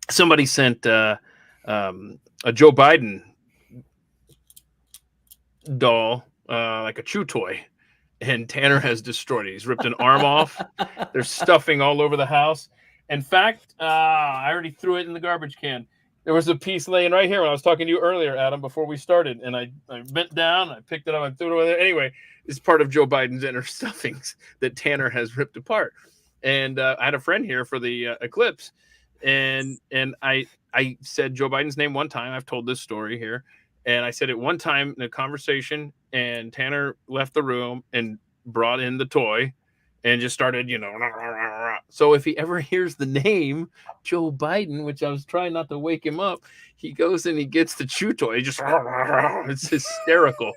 somebody sent a Joe Biden doll, like a chew toy, and Tanner has destroyed it. He's ripped an arm off. There's stuffing all over the house. In fact, I already threw it in the garbage can. There was a piece laying right here when I was talking to you earlier, Adam, before we started, and I bent down, I picked it up, and threw it over there. Anyway, it's part of Joe Biden's inner stuffings that Tanner has ripped apart. And I had a friend here for the eclipse, and I said Joe Biden's name one time. I've told this story here, and I said it one time in a conversation, and Tanner left the room and brought in the toy, and just started, you know. Rah, rah, rah, rah. So if he ever hears the name Joe Biden, which I was trying not to wake him up, he goes and he gets the chew toy. He just rah, rah, rah. It's hysterical.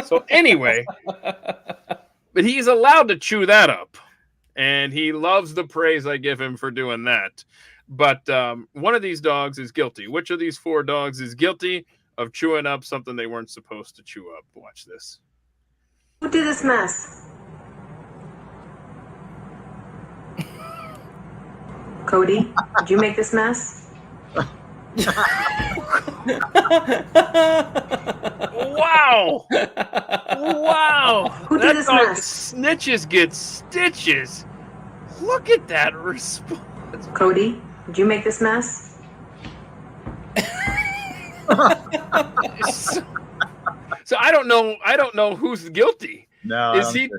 So anyway, but he's allowed to chew that up, and he loves the praise I give him for doing that. But one of these dogs is guilty. Which of these 4 dogs is guilty of chewing up something they weren't supposed to chew up? Watch this. Who did this mess? Cody, did you make this mess? Wow! Wow! Who did this mess? Snitches get stitches. Look at that response. Cody, did you make this mess? So I don't know who's guilty. No, is he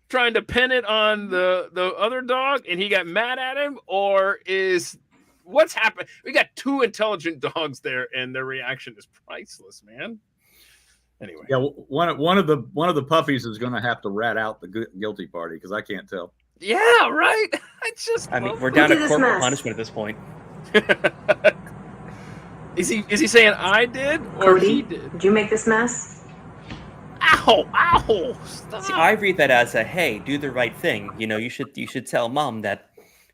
trying to pin it on the other dog and he got mad at him, or is what's happened? We got 2 intelligent dogs there, and their reaction is priceless, man. Anyway, yeah, one of the puppies is going to have to rat out the guilty party because I can't tell. Yeah, right. I mean, we're down to corporal punishment at this point. Is he saying I did or Cody, he did? Did you make this mess? Ow! Ow! Stop. See, I read that as a hey, do the right thing. You know, you should tell mom that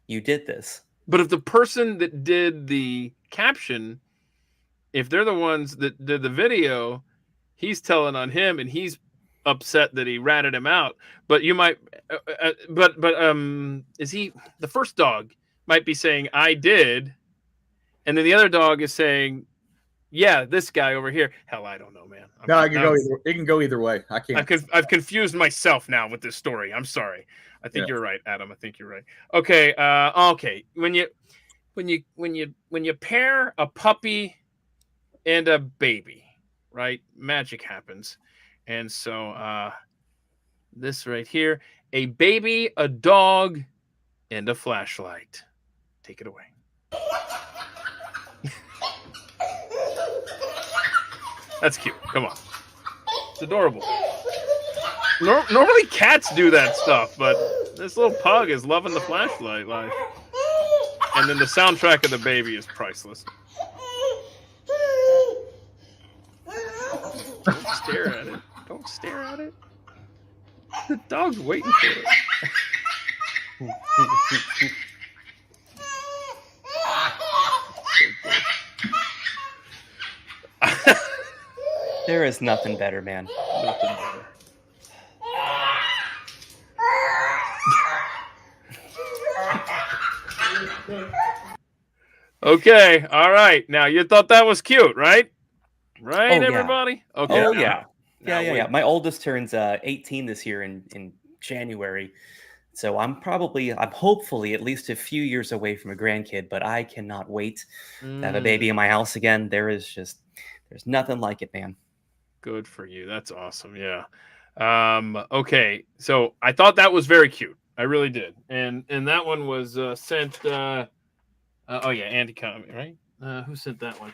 you did this. But if the person that did the caption, if they're the ones that did the video, he's telling on him and he's upset that he ratted him out. But you might, is he the first dog might be saying I did, and then the other dog is saying, yeah, this guy over here. Hell, I don't know, man. It can go either way. I can't. I've confused myself now with this story. I'm sorry. I think you're right, Adam. I think you're right. Okay. Okay. When you pair a puppy and a baby, right? Magic happens. And so this right here, a baby, a dog, and a flashlight. Take it away. That's cute. Come on. It's adorable. Normally cats do that stuff, but this little pug is loving the flashlight life. And then the soundtrack of the baby is priceless. Don't stare at it. Don't stare at it. The dog's waiting for it. There is nothing better, man. Nothing better. Okay, all right. Now you thought that was cute, right? Right, Oh, yeah. everybody? Okay. Oh, now- yeah. now Yeah. wait. My oldest turns 18 this year in January. So I'm hopefully at least a few years away from a grandkid, but I cannot wait to have a baby in my house again. There's nothing like it, man. Good for you. That's awesome. Yeah. Okay. So I thought that was very cute. I really did. And that one was sent. Oh yeah, Andy comment, right? Who sent that one?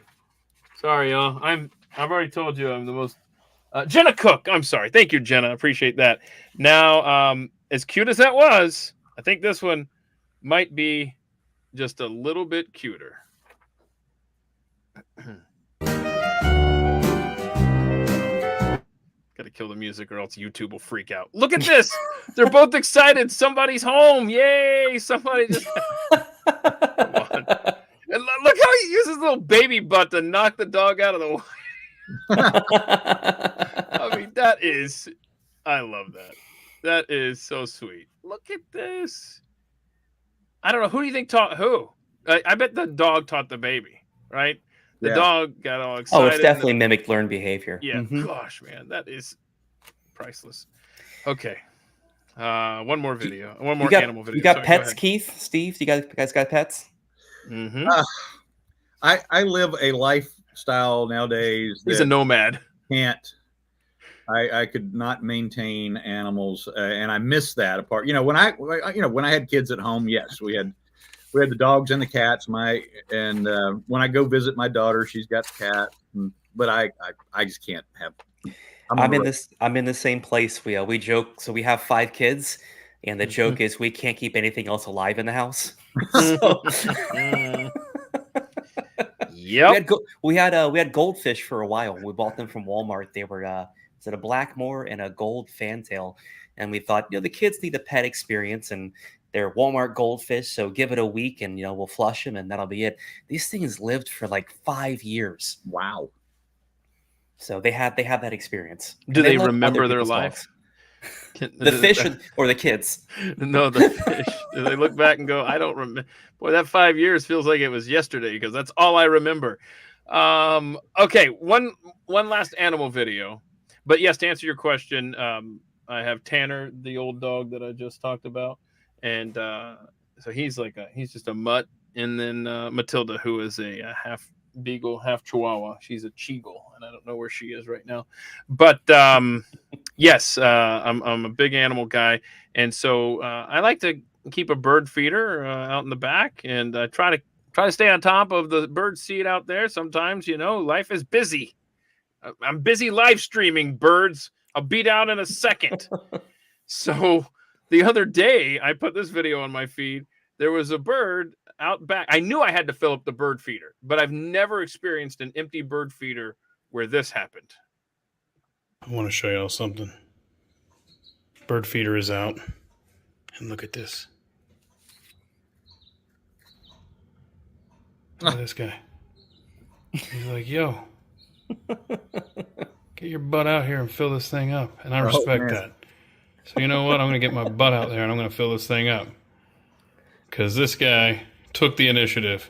Sorry, y'all. I've already told you I'm the most. Jenna Cook. I'm sorry. Thank you, Jenna. Appreciate that. Now, as cute as that was, I think this one might be just a little bit cuter. Got to kill the music or else YouTube will freak out. Look at this. They're both excited. Somebody's home. Yay. Somebody just. Come on. And look how he uses his little baby butt to knock the dog out of the way. I mean, I love that. That is so sweet. Look at this. I don't know. Who do you think taught who? I bet the dog taught the baby, right? The dog got all excited. Oh, it's definitely mimicked learned behavior. Yeah. Gosh, man, that is priceless. Okay. One more video. One more animal video. You got Sorry, pets, go ahead. Keith, Steve? You guys got pets? Mm-hmm. I live a lifestyle nowadays He's a that nomad. can't. I could not maintain animals, and I miss that apart. When I had kids at home, yes, we had the dogs and the cats. When I go visit my daughter, she's got the cat, but I just can't have. I'm in the same place. We joke. So we have 5 kids, and the joke is we can't keep anything else alive in the house. So, yep. We had goldfish for a while. We bought them from Walmart. They were a Blackmore and a gold fantail, and we thought the kids need a pet experience, and they're Walmart goldfish. So give it a week, and we'll flush them, and that'll be it. These things lived for like 5 years. Wow. So they have that experience. Do they remember their life? The fish or the kids? No, the fish. Do they look back and go, I don't remember? Boy, that 5 years feels like it was yesterday because that's all I remember. Okay, one last animal video. But yes, to answer your question, I have Tanner, the old dog that I just talked about. And so he's just a mutt. And then Matilda, who is a half beagle, half chihuahua. She's a cheagle, and I don't know where she is right now. But yes, I'm a big animal guy, and so I like to keep a bird feeder out in the back, and try to stay on top of the bird seed out there. Sometimes life is busy. I'm busy live streaming birds. I'll be down in a second. So the other day, I put this video on my feed. There was a bird out back. I knew I had to fill up the bird feeder, but I've never experienced an empty bird feeder where this happened. I want to show y'all something. Bird feeder is out. And look at this. Look at this guy. He's like, yo, get your butt out here and fill this thing up. And I respect that. So you know what? I'm going to get my butt out there and I'm going to fill this thing up. Because this guy took the initiative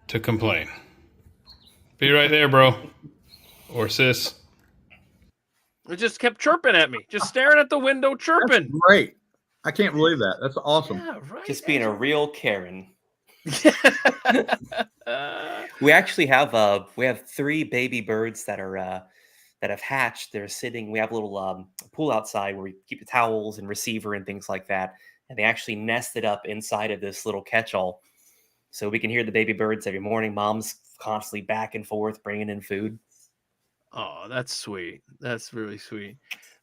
to complain. Be right there, bro. Or sis. It just kept chirping at me. Just staring at the window, chirping. That's great. I can't believe that. That's awesome. Yeah, right. Just being a real Karen. We actually have 3 baby birds that have hatched. They're sitting. We have a little pool outside where we keep the towels and receiver and things like that. And they actually nested up inside of this little catch-all. So we can hear the baby birds every morning. Mom's constantly back and forth bringing in food. Oh, that's sweet. That's really sweet.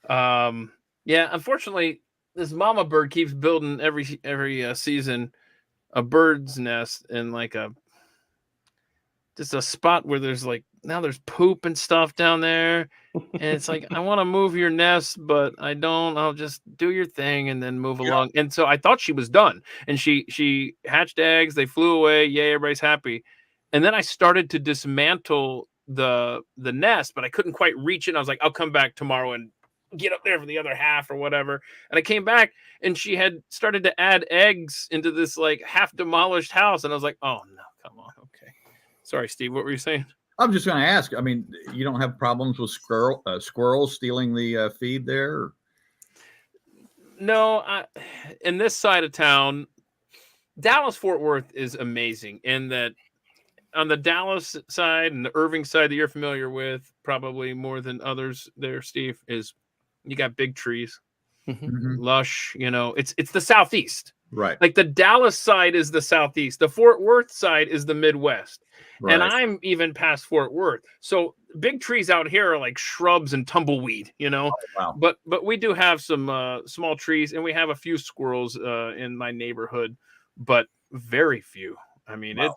Yeah, unfortunately, this mama bird keeps building every season a bird's nest in just a spot where there's now there's poop and stuff down there. And it's like, I want to move your nest, but I don't. I'll just do your thing and then move along. And so I thought she was done. And she hatched eggs. They flew away. Yay, everybody's happy. And then I started to dismantle the nest, but I couldn't quite reach it. And I was like, I'll come back tomorrow and get up there for the other half or whatever. And I came back and she had started to add eggs into this half demolished house. And I was like, oh no, come on. Okay. Sorry, Steve. What were you saying? I'm just going to ask. I mean, you don't have problems with squirrels stealing the feed there? Or? No, in this side of town, Dallas-Fort Worth is amazing in that on the Dallas side and the Irving side that you're familiar with, probably more than others there, Steve, is you got big trees, lush, it's the Southeast. Right. Like the Dallas side is the Southeast. The Fort Worth side is the Midwest. Right. And I'm even past Fort Worth. So big trees out here are like shrubs and tumbleweed, Oh, wow. But we do have some small trees, and we have a few squirrels in my neighborhood, but very few. I mean, wow.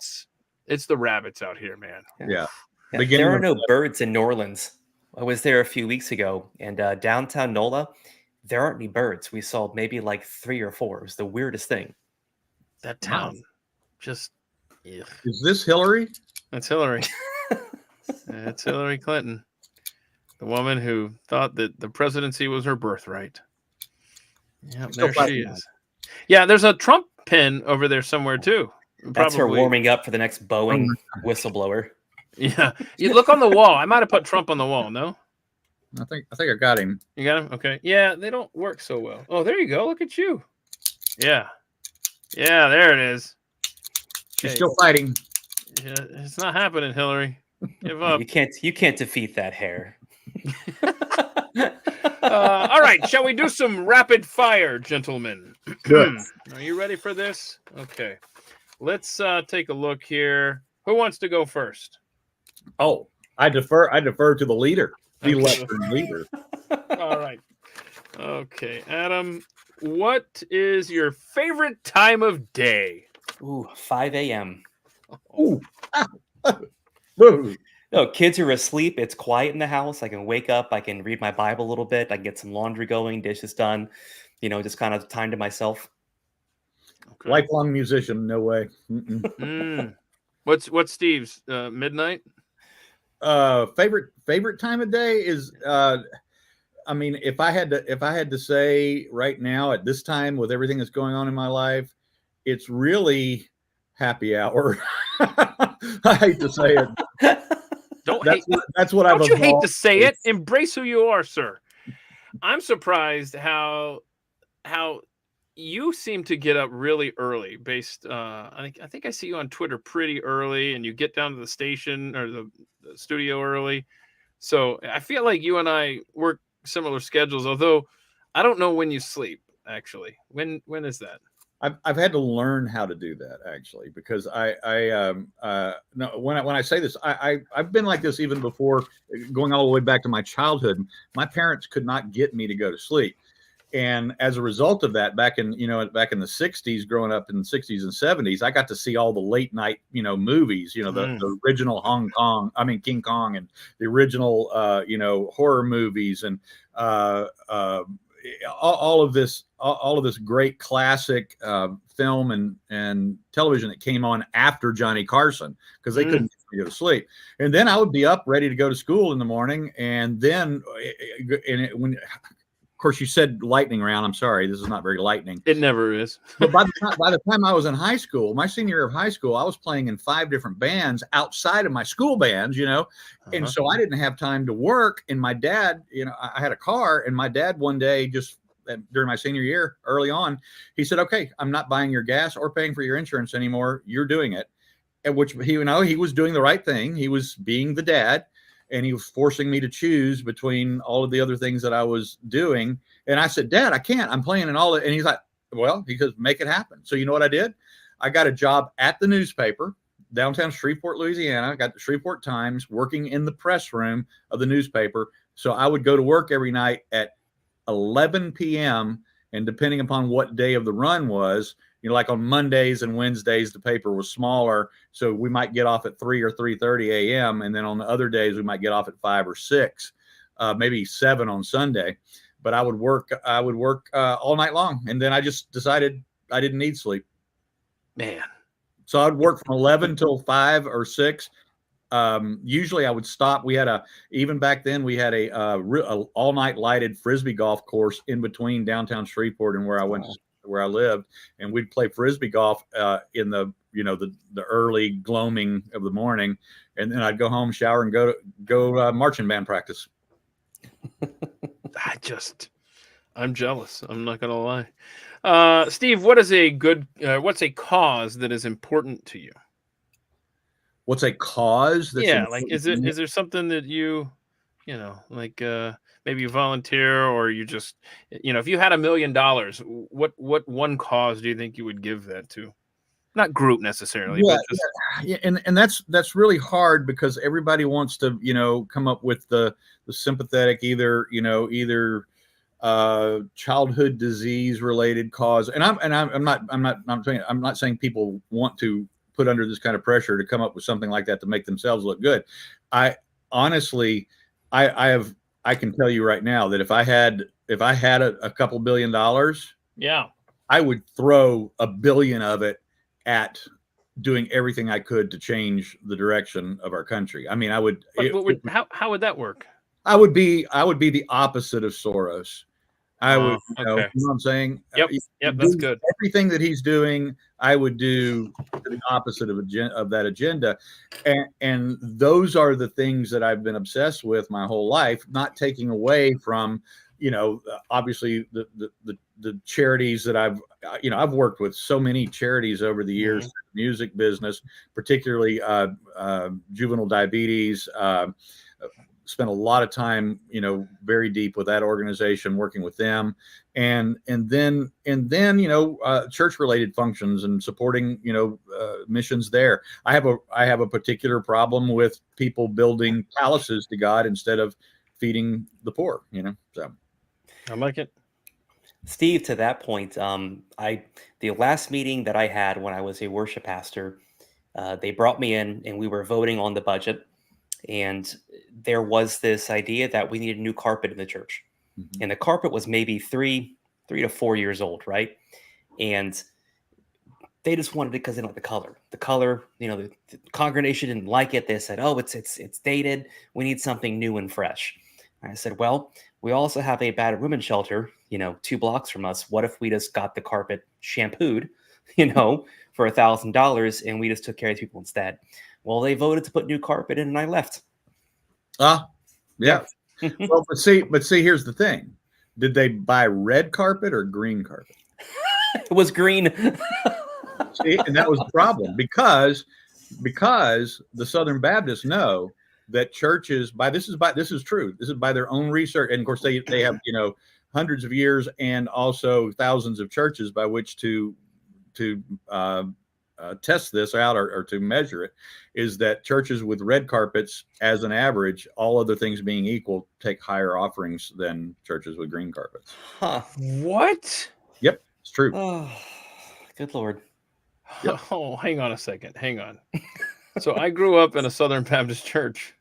It's the rabbits out here, man. Yeah. There are no birds in New Orleans. I was there a few weeks ago, and downtown NOLA, there aren't any birds. We saw maybe 3 or 4. It was the weirdest thing. That town, just. Ugh. Is this Hillary? That's Hillary. That's Hillary Clinton, the woman who thought that the presidency was her birthright. Yeah, there she is. Yeah, there's a Trump pin over there somewhere too. That's her warming up for the next Boeing whistleblower. Yeah, you look on the wall. I might have put Trump on the wall. No. I think I got him. You got him? Okay. Yeah, they don't work so well. Oh, there you go. Look at you. Yeah. Yeah, there it is. She's still fighting. Yeah, it's not happening, Hillary. Give up. You can't defeat that hair. All right, shall we do some rapid fire, gentlemen? Good. Are you ready for this? Okay. Let's take a look here. Who wants to go first? Oh, I defer to the leader, the Okay. Lectern leader. All right. Okay, Adam, what is your favorite time of day? Ooh, 5 a.m. Ooh. Ooh. No, kids are asleep. It's quiet in the house. I can wake up. I can read my Bible a little bit. I can get some laundry going, dishes done. Just kind of time to myself. Okay. Lifelong musician, no way. Mm-mm. What's Steve's midnight? Favorite time of day is I mean, if I had to say right now at this time with everything that's going on in my life, it's really happy hour. I hate to say it. That's what I've. Don't you hate to say it? Embrace who you are, sir. I'm surprised how you seem to get up really early. Based, I think I see you on Twitter pretty early, and you get down to the station or the studio early. So I feel like you and I work similar schedules. Although I don't know when you sleep. Actually, when is that? I've had to learn how to do that actually, because no, when I say this, I've been like this even before, going all the way back to my childhood. My parents could not get me to go to sleep. And as a result of that, back in the 60s, growing up in the 60s and 70s, I got to see all the late night, movies, the original King Kong, and the original, horror movies, and all of this great classic film and television that came on after Johnny Carson, because they couldn't get me to go to sleep. And then I would be up ready to go to school in the morning. And then of course, you said lightning round. I'm sorry, this is not very lightning. It never is. But by the time I was in high school, my senior year of high school, I was playing in 5 different bands outside of my school bands, and so I didn't have time to work. And my dad, I had a car, and my dad one day, just during my senior year, early on, he said, "Okay, I'm not buying your gas or paying for your insurance anymore. You're doing it." At which he was doing the right thing. He was being the dad. And he was forcing me to choose between all of the other things that I was doing. And I said, "Dad, I can't. I'm playing in all of it." And he's like, "Well," he goes, "make it happen." So you know what I did? I got a job at the newspaper, downtown Shreveport, Louisiana. I got the Shreveport Times, working in the press room of the newspaper. So I would go to work every night at 11 p.m. And depending upon what day of the run was, like on Mondays and Wednesdays, the paper was smaller. So we might get off at 3 or 3:30 a.m. And then on the other days, we might get off at 5 or 6, maybe 7 on Sunday. But I would work all night long. And then I just decided I didn't need sleep. Man. So I'd work from 11 till 5 or 6. Usually I would stop. Even back then, we had a all night lighted Frisbee golf course in between downtown Shreveport and where I lived, and we'd play Frisbee golf in the early gloaming of the morning, and then I'd go home, shower, and go marching band practice. I'm jealous. I'm not gonna lie. Steve, what's a cause that is important to you? What's a cause? Is there something that you maybe you volunteer, or you just, if you had $1 million, what one cause do you think you would give that to? Not group necessarily, but just... And that's really hard, because everybody wants to, come up with the sympathetic, either childhood disease related cause. And I'm not saying people want to put under this kind of pressure to come up with something like that to make themselves look good. I honestly, I can tell you right now that if I had a couple $1 billion, I would throw $1 billion of it at doing everything I could to change the direction of our country. I mean, I would. How would that work? I would be the opposite of Soros. I would, you know what I'm saying? Yep, that's good. Everything that he's doing, I would do the opposite of that agenda. And those are the things that I've been obsessed with my whole life, not taking away from obviously the charities that I've worked with so many charities over the years, in the music business, particularly juvenile diabetes. Spent a lot of time, very deep with that organization, working with them, and then church related functions and supporting missions there. I have a particular problem with people building palaces to God instead of feeding the poor. So I like it. Steve, to that point, the last meeting that I had when I was a worship pastor, they brought me in and we were voting on the budget. And there was this idea that we needed new carpet in the church. Mm-hmm. And the carpet was maybe 3 to 4 years old, right? And they just wanted it because they didn't like the color. The color, the congregation didn't like it. They said, "Oh, it's dated. We need something new and fresh." And I said, "Well, we also have a battered women's shelter, 2 blocks from us. What if we just got the carpet shampooed, for $1,000 and we just took care of people instead?" Well, they voted to put new carpet in, and I left. Yeah. Well, but see, here's the thing: did they buy red carpet or green carpet? It was green. See, and that was the problem because the Southern Baptists know that churches this is true. This is by their own research, and of course they have hundreds of years and also thousands of churches by which to test this out or to measure it, is that churches with red carpets, as an average, all other things being equal, take higher offerings than churches with green carpets. Huh? What? Yep, it's true. Oh, good Lord. Yep. Oh, hang on a second. Hang on. So I grew up in a Southern Baptist church.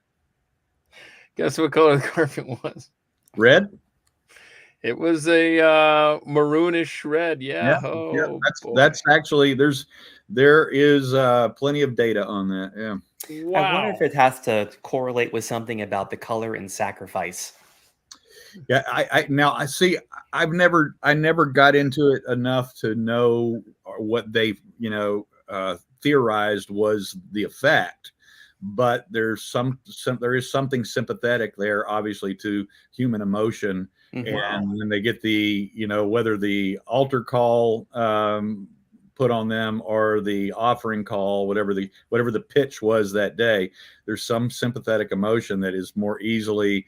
Guess what color the carpet was? Red. It was a maroonish red. Yeah. Oh, that's actually there is plenty of data on that. Yeah. Wow. I wonder if it has to correlate with something about the color and sacrifice. Yeah. I never got into it enough to know what they theorized was the effect. But there is something sympathetic there, obviously, to human emotion. Mm-hmm. And when they get the, whether the altar call put on them or the offering call, whatever the pitch was that day, there's some sympathetic emotion that is more easily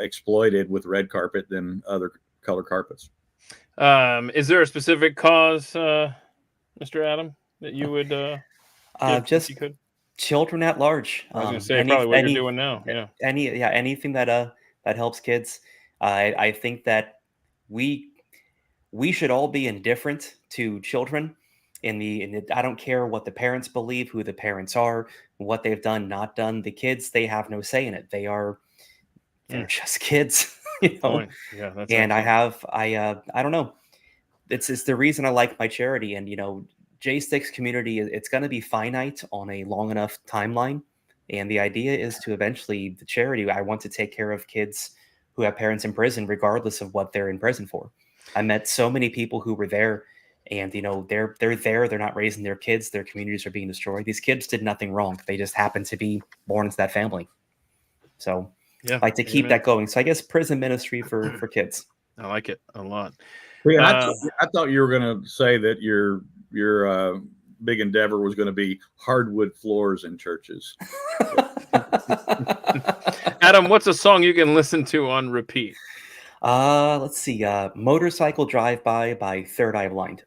exploited with red carpet than other color carpets. Is there a specific cause, Mr. Adam, that you would just you could? Children at large? I was going to say probably what you're doing now. Yeah. Anything that helps kids. I think that we should all be indifferent to children. I don't care what the parents believe, who the parents are, what they've done, not done. The kids, they have no say in it. they're just kids, Yeah, that's and I don't know. It's the reason I like my charity, and J6 community, it's going to be finite on a long enough timeline. And the idea is to eventually, the charity, I want to take care of kids who have parents in prison, regardless of what they're in prison for. I met so many people who were there, and they're there. They're not raising their kids. Their communities are being destroyed. These kids did nothing wrong. They just happened to be born into that family. So I like to keep that going. So I guess prison ministry for kids. I like it a lot. Yeah, I thought you were going to say that your big endeavor was going to be hardwood floors in churches. Adam, what's a song you can listen to on repeat? Let's see. Motorcycle Drive-By by Third Eye Blind.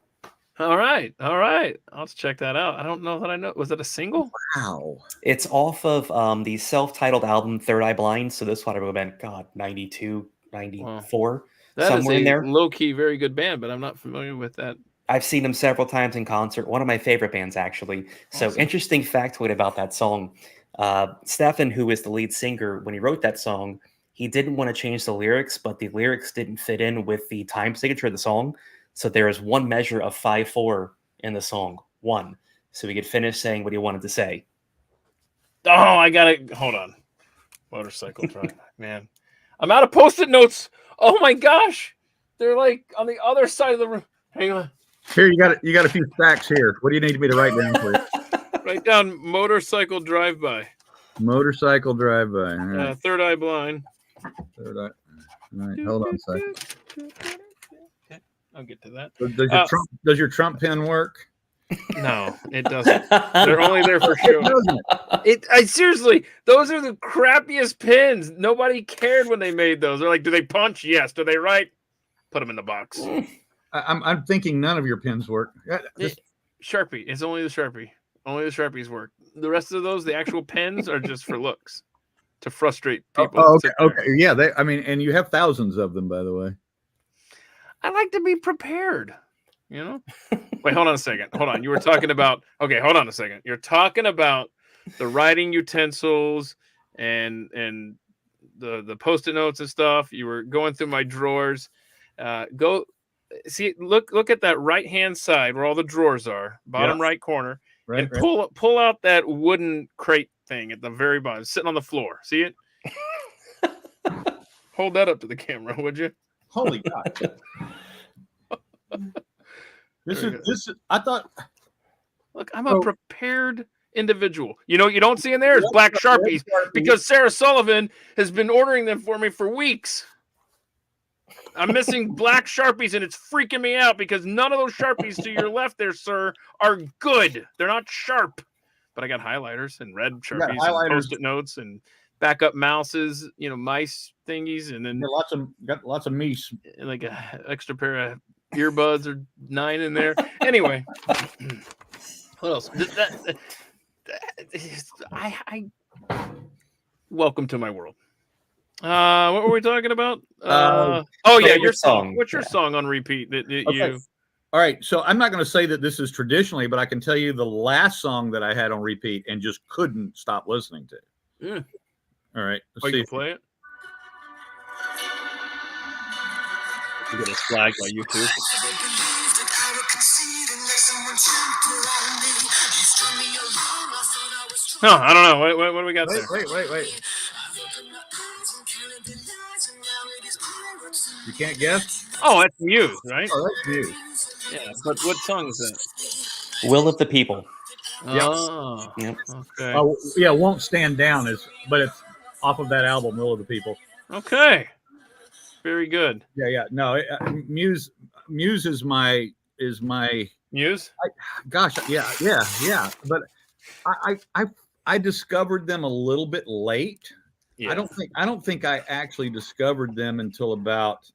All right. I'll check that out. I don't know that I know. Was it a single? Wow. It's off of the self-titled album Third Eye Blind. So this would have been 92, 94. Wow. That somewhere is in there. Low-key, very good band, but I'm not familiar with that. I've seen them several times in concert. One of my favorite bands, actually. So interesting factoid about that song. Stefan, who is the lead singer, when he wrote that song, he didn't want to change the lyrics, but the lyrics didn't fit in with the time signature of the song. So there is one measure of 5/4 in the song. One. So he could finish saying what he wanted to say. Oh, I got it. Hold on. Motorcycle Drive. Man. I'm out of Post-it notes. Oh my gosh. They're like on the other side of the room. Hang on. Here, you got a few facts here. What do you need me to write down for you? Write down Motorcycle Drive-By. Motorcycle Drive-By. Right. Third Eye Blind. Third Eye. All right, hold on a second. Okay, I'll get to that. Does your Trump pen work? No, it doesn't. They're only there for show. Seriously, those are the crappiest pins. Nobody cared when they made those. They're like, do they punch? Yes. Do they write? Put them in the box. I'm thinking none of your pins work. Sharpie. It's only the Sharpie. Only the Sharpies work. The rest of those, the actual pens, are just for looks, to frustrate people. Oh, okay. Yeah, and you have thousands of them, by the way. I like to be prepared. You know? Wait, hold on a second. Hold on. You were talking about... Okay, hold on a second. You're talking about the writing utensils and the Post-it notes and stuff. You were going through my drawers. Go see. Look at that right-hand side where all the drawers are. Bottom right corner. Right, and pull out that wooden crate thing at the very bottom, sitting on the floor. See it? Hold that up to the camera, would you? Holy God. This is I thought. Look, I'm a prepared individual. You know what you don't see in there is black Sharpies, because Sarah Sullivan has been ordering them for me for weeks. I'm missing black Sharpies, and it's freaking me out because none of those Sharpies to your left there, sir, are good. They're not sharp. But I got highlighters and red Sharpies and Post-it notes and backup mouses, mice thingies, and then got lots of meese. Like an extra pair of earbuds or 9 in there. Anyway, what else? I welcome to my world. What were we talking about? Your song. What's your song on repeat that you? All right, so I'm not going to say that this is traditionally, but I can tell you the last song that I had on repeat and just couldn't stop listening to. Yeah. All right, you can play it. You get a flag by YouTube. No, I don't know. What do we got there? Wait. You can't guess? Oh, that's Muse, right? Oh, that's Muse. Yeah, but what song is that? Will of the People. Oh, yep. Okay. Oh, yeah, Won't Stand Down but it's off of that album, Will of the People. Okay. Very good. Yeah. No, Muse is my Muse. Yeah. But I discovered them a little bit late. Yeah. I don't think I actually discovered them until about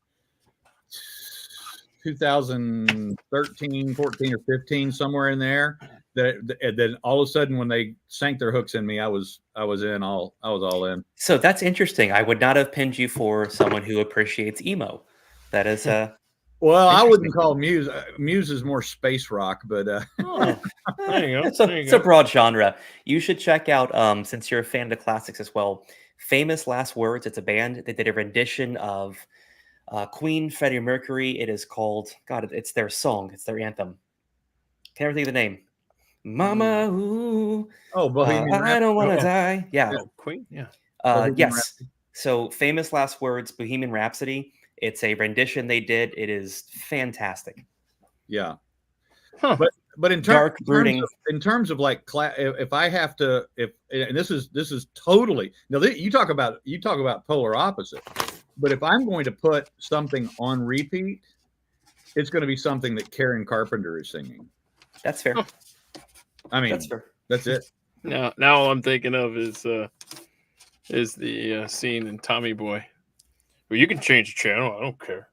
2013, 14, or 15, somewhere in there. Then all of a sudden, when they sank their hooks in me, I was all in. So that's interesting. I would not have pinned you for someone who appreciates emo. That is well, I wouldn't call Muse. Muse is more space rock, but there you go. It's a broad genre. You should check out, since you're a fan of the classics as well, Famous Last Words. It's a band. They did a rendition of Queen, Freddie Mercury. It is called, it's their song. It's their anthem. Can't ever think of the name. Mama, ooh. Oh, Bohemian I don't want to die. Yeah. Queen. Yeah. Yes. Rhapsody. So Famous Last Words, Bohemian Rhapsody. It's a rendition they did. It is fantastic. Yeah. Huh. But in terms of like, if I have to, and this is totally, now you talk about polar opposite, but if I'm going to put something on repeat, it's going to be something that Karen Carpenter is singing. That's fair. I mean, that's fair. That's it. Now all I'm thinking of is the scene in Tommy Boy. Well, you can change the channel. I don't care.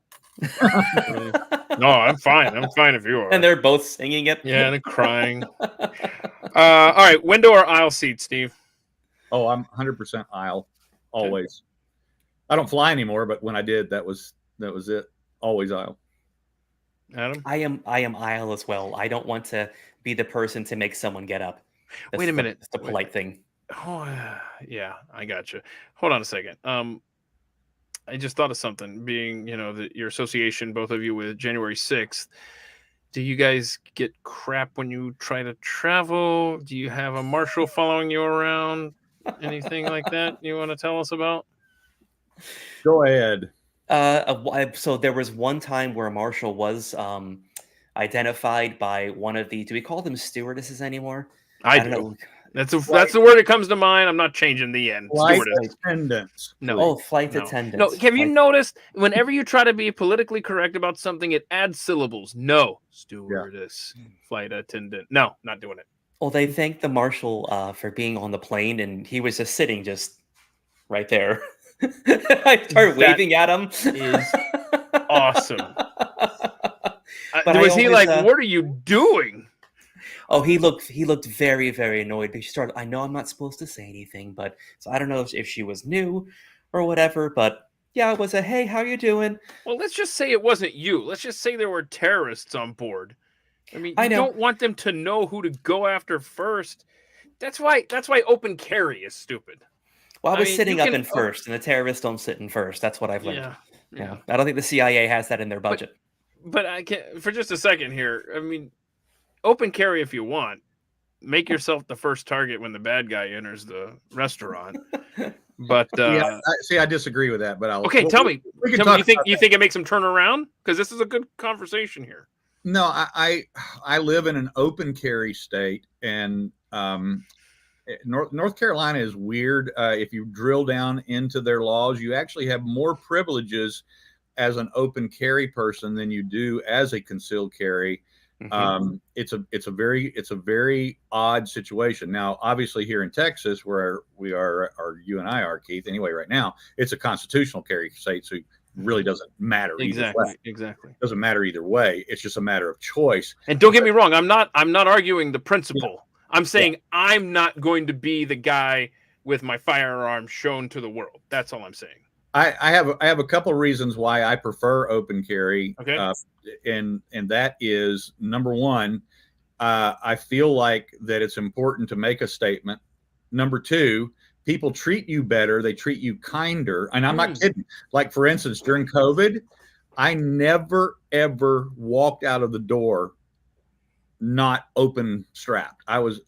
No, I'm fine. I'm fine if you are. And they're both singing it. Yeah, and they're crying. All right, window or aisle seat, Steve? Oh, I'm 100% aisle, always. Okay. I don't fly anymore, but when I did, that was it. Always aisle. Adam? I am aisle as well. I don't want to be the person to make someone get up. Wait a minute. It's the polite thing. Oh, yeah, I got you. Hold on a second. I just thought of something. Being, your association, both of you, with January 6th. Do you guys get crap when you try to travel? Do you have a marshal following you around? Anything like that you want to tell us about? Go ahead. So there was one time where a marshal was identified by one of the, do we call them stewardesses anymore? I don't know. That's the word that comes to mind. I'm not changing the end. Flight Stewardess. attendants. No. Oh, flight No. attendants. No, have you Flight- noticed whenever you try to be politically correct about something, it adds syllables? No. Stewardess, flight attendant. No, not doing it. Well, they thanked the marshal for being on the plane, and he was just sitting just right there. I started waving at him. Is awesome. But Was I he always, like, what are you doing? Oh, he looked very, very annoyed. But she started. I know I'm not supposed to say anything, but so I don't know if she was new or whatever. But yeah, it was a hey, how you doing? Well, let's just say it wasn't you. Let's just say there were terrorists on board. I mean, you don't want them to know who to go after first. That's why open carry is stupid. Well, I was sitting up in first, and the terrorists don't sit in first. That's what I've learned. Yeah. I don't think the CIA has that in their budget. But I can't, for just a second here. I mean, open carry if you want. Make yourself the first target when the bad guy enters the restaurant. But I disagree with that. But tell me. You think it makes them turn around? Because this is a good conversation here. No, I live in an open carry state, and North Carolina is weird. If you drill down into their laws, you actually have more privileges as an open carry person than you do as a concealed carry. Mm-hmm. It's a very odd situation. Now, obviously, here in Texas, where we are, or you and I are, Keith, anyway, right now, it's a constitutional carry state, so it really doesn't matter either way. Exactly. It doesn't matter either way. It's just a matter of choice. And don't get me wrong, I'm not arguing the principle. Yeah. I'm saying I'm not going to be the guy with my firearm shown to the world. That's all I'm saying. I have a couple of reasons why I prefer open carry. Okay. And that is, number one, I feel like that it's important to make a statement. Number two, people treat you better. They treat you kinder. And I'm not kidding. Like, for instance, during COVID, I never, ever walked out of the door not open strapped. I was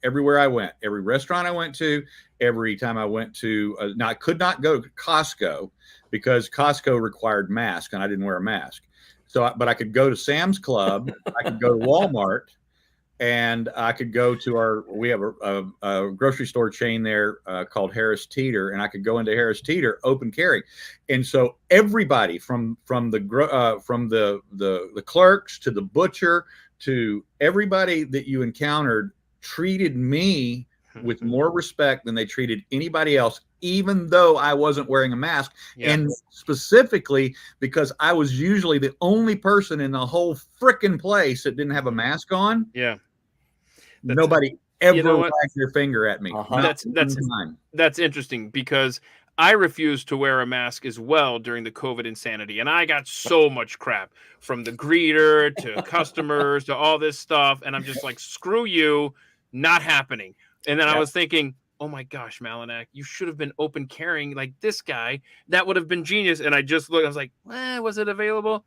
everywhere I went, every restaurant I went to, every time I went to, now I could not go to Costco because Costco required masks and I didn't wear a mask. So, but I could go to Sam's Club, I could go to Walmart, and I could go to we have a grocery store chain there called Harris Teeter, and I could go into Harris Teeter open carry. And so everybody from the clerks to the butcher to everybody that you encountered treated me with more respect than they treated anybody else, even though I wasn't wearing a mask. Yeah. And specifically because I was usually the only person in the whole frickin' place that didn't have a mask on. Yeah. Nobody ever wagged their finger at me. That's interesting, because I refused to wear a mask as well during the COVID insanity. And I got so much crap from the greeter to customers to all this stuff. And I'm just like, screw you, not happening. And then I was thinking, oh my gosh, Malinak, you should have been open carrying like this guy. That would have been genius. And I just looked, I was like, was it available?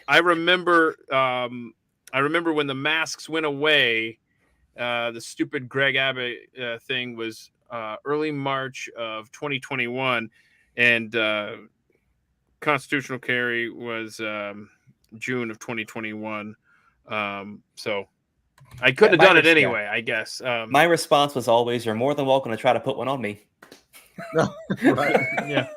I remember when the masks went away, the stupid Greg Abbott thing was early March of 2021, and constitutional carry was June of 2021. So I could have done it anyway, I guess. My response was always, "You're more than welcome to try to put one on me." Right. Yeah.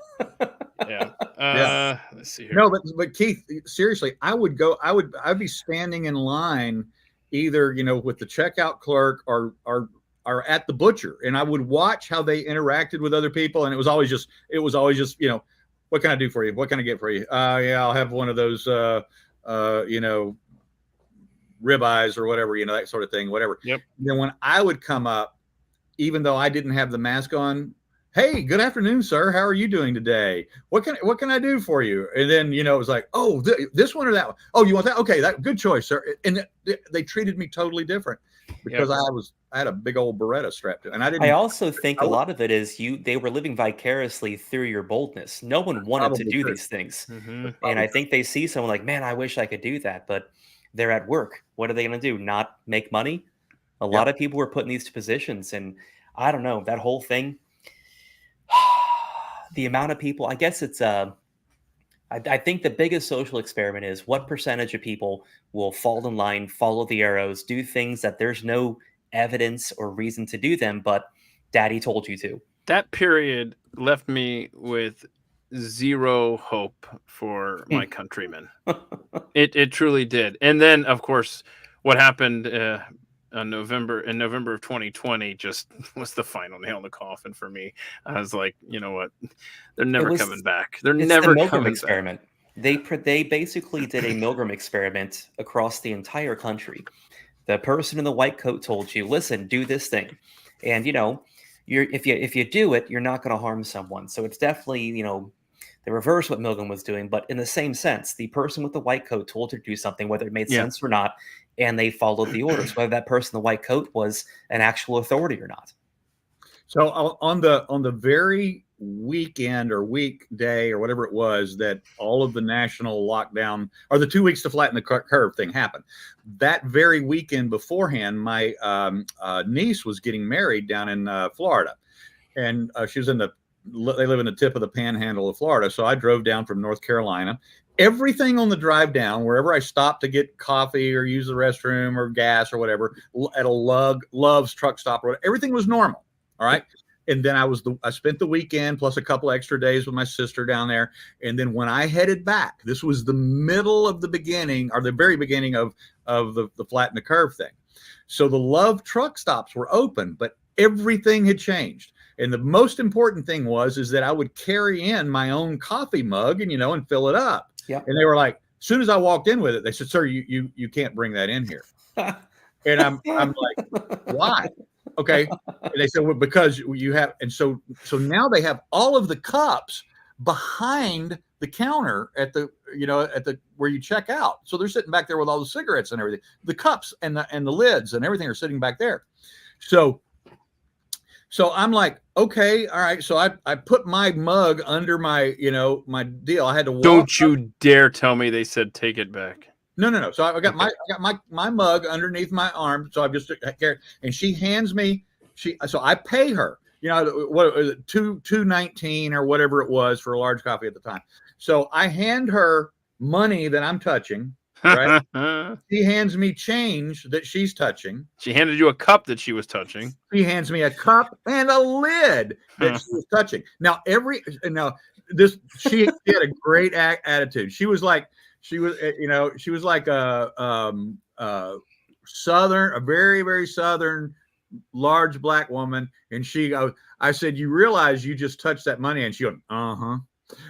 Yeah. Let's see here. No, but Keith, seriously, I'd be standing in line either, with the checkout clerk or at the butcher, and I would watch how they interacted with other people, and it was always just what can I do for you? What can I get for you? Yeah, I'll have one of those ribeyes or whatever, that sort of thing, whatever. Yep. Then when I would come up, even though I didn't have the mask on, hey, good afternoon, sir. How are you doing today? What can I do for you? And then, it was like, oh, this one or that one. Oh, you want that? Okay, good choice, sir. And they treated me totally different because I had a big old Beretta strapped to, and I also think a lot of it is they were living vicariously through your boldness. No one wanted to do these things. Mm-hmm. And I think they see someone like, man, I wish I could do that, but they're at work. What are they going to do? Not make money? A lot of people were put in these positions, and I don't know, that whole thing. The amount of people, I guess it's I think the biggest social experiment is what percentage of people will fall in line, follow the arrows, do things that there's no evidence or reason to do them, but daddy told you to. That period left me with zero hope for my countrymen. It truly did. And then, of course, what happened in November of 2020 just was the final nail in the coffin for me. I was like, you know what? They're never coming back. They're never the Milgram coming experiment. back. They basically did a Milgram experiment across the entire country. The person in the white coat told you, listen, do this thing. And, you know, if you do it, you're not going to harm someone. So it's definitely, you know, the reverse what Milgram was doing, but in the same sense, the person with the white coat told her to do something, whether it made sense or not, and they followed the orders, whether that person in the white coat was an actual authority or not. So on the very weekend or weekday or whatever it was that all of the national lockdown or the 2 weeks to flatten the curve thing happened, that very weekend beforehand, my niece was getting married down in Florida, and she was they live in the tip of the panhandle of Florida. So I drove down from North Carolina. Everything on the drive down, wherever I stopped to get coffee or use the restroom or gas or whatever, at a Love's truck stop, or whatever, everything was normal. All right. And then I spent the weekend plus a couple extra days with my sister down there. And then when I headed back, this was the middle of the beginning, or the very beginning of the flatten the curve thing. So the Love truck stops were open, but everything had changed. And the most important thing is that I would carry in my own coffee mug and fill it up. Yeah. And they were like, as soon as I walked in with it, they said, sir, you can't bring that in here. And I'm like, why? Okay. And they said, well, because you have, and so now they have all of the cups behind the counter at the where you check out. So they're sitting back there with all the cigarettes and everything. The cups and the lids and everything are sitting back there. So I'm like, okay, all right. So I put my mug under my deal. I had to walk. Don't you dare tell me they said take it back. No. So I got my mug underneath my arm. So I just carried, and she hands me. So I pay her. What $2.19 or whatever it was for a large coffee at the time. So I hand her money that I'm touching. Right. She hands me change that she's touching. She handed you a cup that she was touching. She hands me a cup and a lid that she was touching. She had a great attitude. She was like a very, very Southern, large black woman. And I said, you realize you just touched that money? And she goes, uh-huh.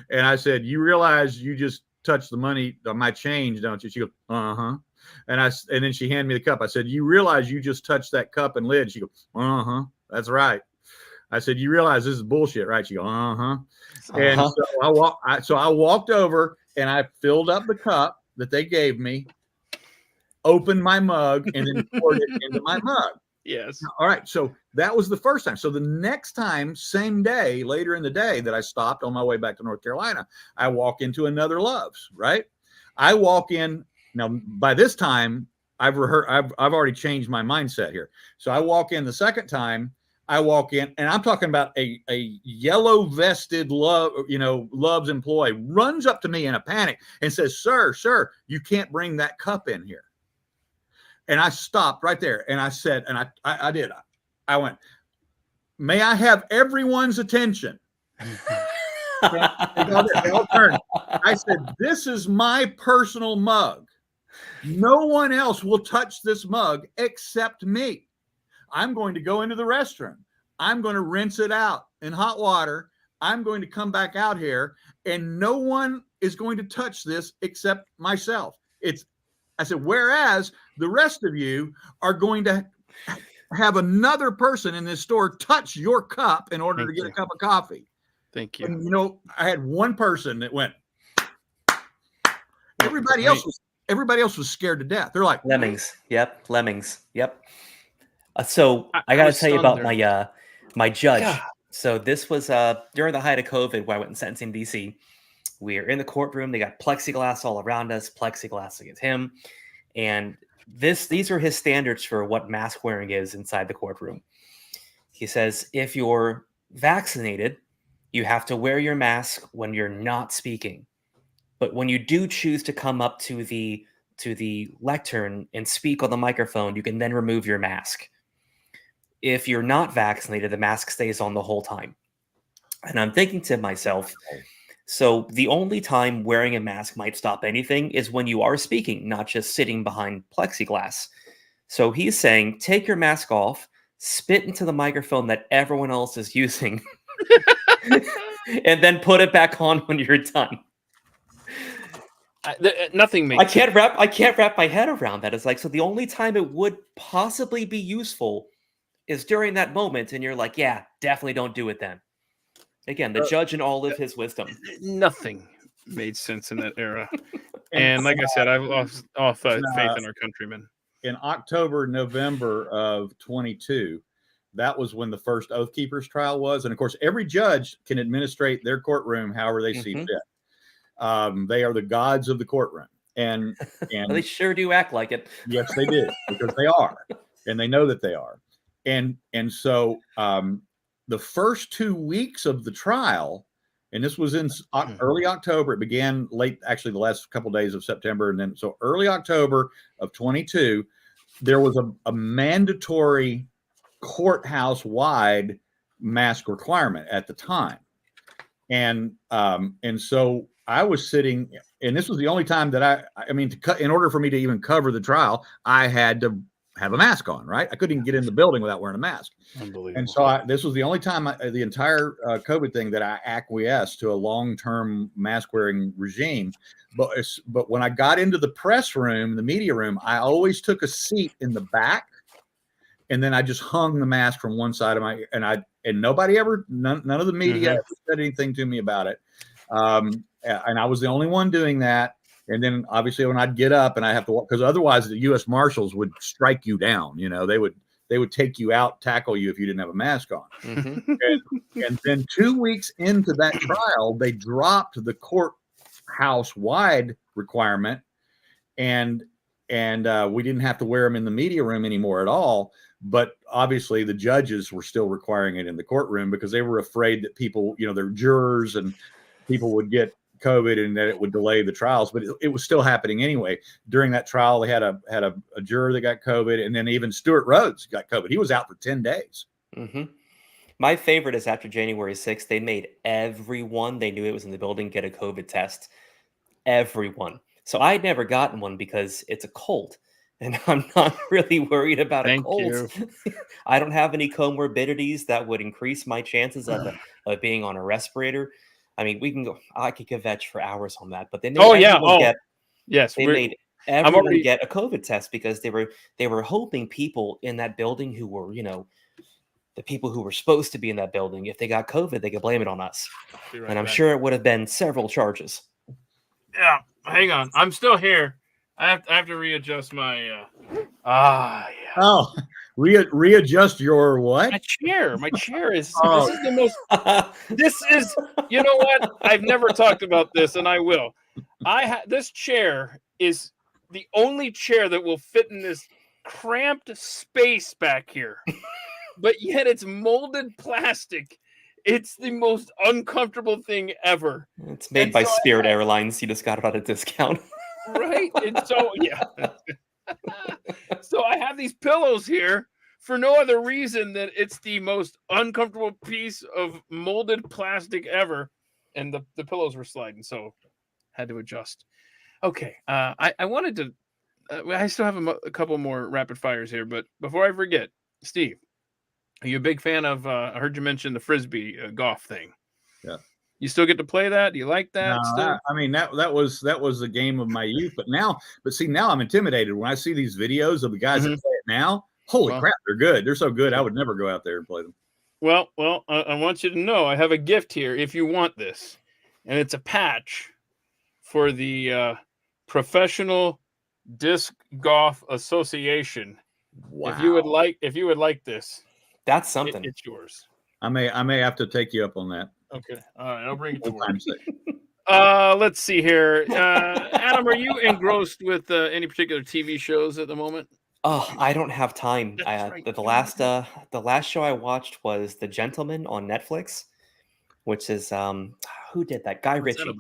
And I said, you realize you just touch the money, my change, don't you? She goes, uh-huh. And then she handed me the cup. I said, you realize you just touched that cup and lid? She goes, uh-huh. That's right. I said, you realize this is bullshit, right? She goes, uh-huh. And so I walked over and I filled up the cup that they gave me, opened my mug, and then poured it into my mug. Yes. All right. So that was the first time. So the next time, same day, later in the day that I stopped on my way back to North Carolina, I walk into another Love's, right? I walk in. Now, by this time, I've already changed my mindset here. So I walk in the second time. I walk in, and I'm talking about a yellow vested Love's employee runs up to me in a panic and says, sir, you can't bring that cup in here. And I stopped right there, and I said, and I did. I went, may I have everyone's attention? They all turned. I said, this is my personal mug. No one else will touch this mug except me. I'm going to go into the restroom. I'm going to rinse it out in hot water. I'm going to come back out here, and no one is going to touch this except myself. I said, whereas the rest of you are going to have another person in this store touch your cup in order to get a cup of coffee. Thank you. And, I had one person that went. Everybody else was scared to death. They're like lemmings. Yep, lemmings. Yep. So I got to tell you about my judge. God. So this was during the height of COVID when I went in sentencing DC. We are in the courtroom. They got plexiglass all around us, plexiglass against him. And these are his standards for what mask wearing is inside the courtroom. He says, if you're vaccinated, you have to wear your mask when you're not speaking. But when you do choose to come up to the lectern and speak on the microphone, you can then remove your mask. If you're not vaccinated, the mask stays on the whole time. And I'm thinking to myself, so the only time wearing a mask might stop anything is when you are speaking, not just sitting behind plexiglass. So he's saying, take your mask off, spit into the microphone that everyone else is using, and then put it back on when you're done. Nothing makes I can't wrap my head around that. It's like, so the only time it would possibly be useful is during that moment, and you're like, yeah, definitely don't do it then. Again, the judge in all of his wisdom. Nothing made sense in that era. And like I said, I've lost all faith in our countrymen. In October, November of 22, that was when the first Oath Keepers trial was. And of course, every judge can administrate their courtroom however they see fit. They are the gods of the courtroom. And they sure do act like it. Yes, they do, because they are. And they know that they are. And so the first 2 weeks of the trial, and this was in early October, it began actually the last couple of days of September. And then, so early October of 22, there was a mandatory courthouse-wide mask requirement at the time. And so I was sitting, and this was the only time that in order for me to even cover the trial, I had to have a mask on, right? I couldn't even get in the building without wearing a mask. Unbelievable. And so this was the only time the entire COVID thing that I acquiesced to a long-term mask wearing regime. But when I got into the press room, the media room, I always took a seat in the back, and then I just hung the mask from one side of and nobody ever, none of the media ever said anything to me about it. And I was the only one doing that. And then obviously when I'd get up and I have to walk, because otherwise the U.S. Marshals would strike you down. You know, they would take you out, tackle you if you didn't have a mask on. And then 2 weeks into that trial, they dropped the courthouse wide requirement, and we didn't have to wear them in the media room anymore at all. But obviously the judges were still requiring it in the courtroom because they were afraid that people, their jurors and people would get COVID and that it would delay the trials, but it was still happening anyway. During that trial, they had a juror that got COVID, and then even Stuart Rhodes got COVID. He was out for 10 days. My favorite is after January 6th, they made everyone they knew it was in the building get a COVID test. Everyone. So I'd never gotten one because it's a cold, and I'm not really worried about a cold. I don't have any comorbidities that would increase my chances of being on a respirator. I mean, I could kvetch for hours on that, but they made everyone get a COVID test because they were hoping people in that building who were, the people who were supposed to be in that building, if they got COVID, they could blame it on us. And I'm sure it would have been several charges. Yeah, hang on. I'm still here. I have to readjust my readjust your what? My chair is this is the most this is, you know what? I've never talked about this, and I will. This chair is the only chair that will fit in this cramped space back here. But yet it's molded plastic. It's the most uncomfortable thing ever. It's made by Spirit Airlines. You just got it at a discount. Right? And so, yeah. So I have these pillows here for no other reason than it's the most uncomfortable piece of molded plastic ever. And the pillows were sliding, so had to adjust. Okay. I wanted to, I still have a couple more rapid fires here, but before I forget, Steve, are you a big fan of, I heard you mention the Frisbee golf thing. Yeah. You still get to play that? Do you like that? No, I mean, that was the game of my youth, but now I'm intimidated when I see these videos of the guys that play it now. Holy crap, they're good. They're so good. I would never go out there and play them. Well, I want you to know I have a gift here if you want this, and it's a patch for the Professional Disc Golf Association. Wow. If you would like this, that's something. It's yours. I may have to take you up on that. Okay. All right. I'll bring it to work. Let's see here. Adam, are you engrossed with any particular TV shows at the moment? Oh, I don't have time. The last show I watched was The Gentleman on Netflix, which is who did that? Guy Ritchie.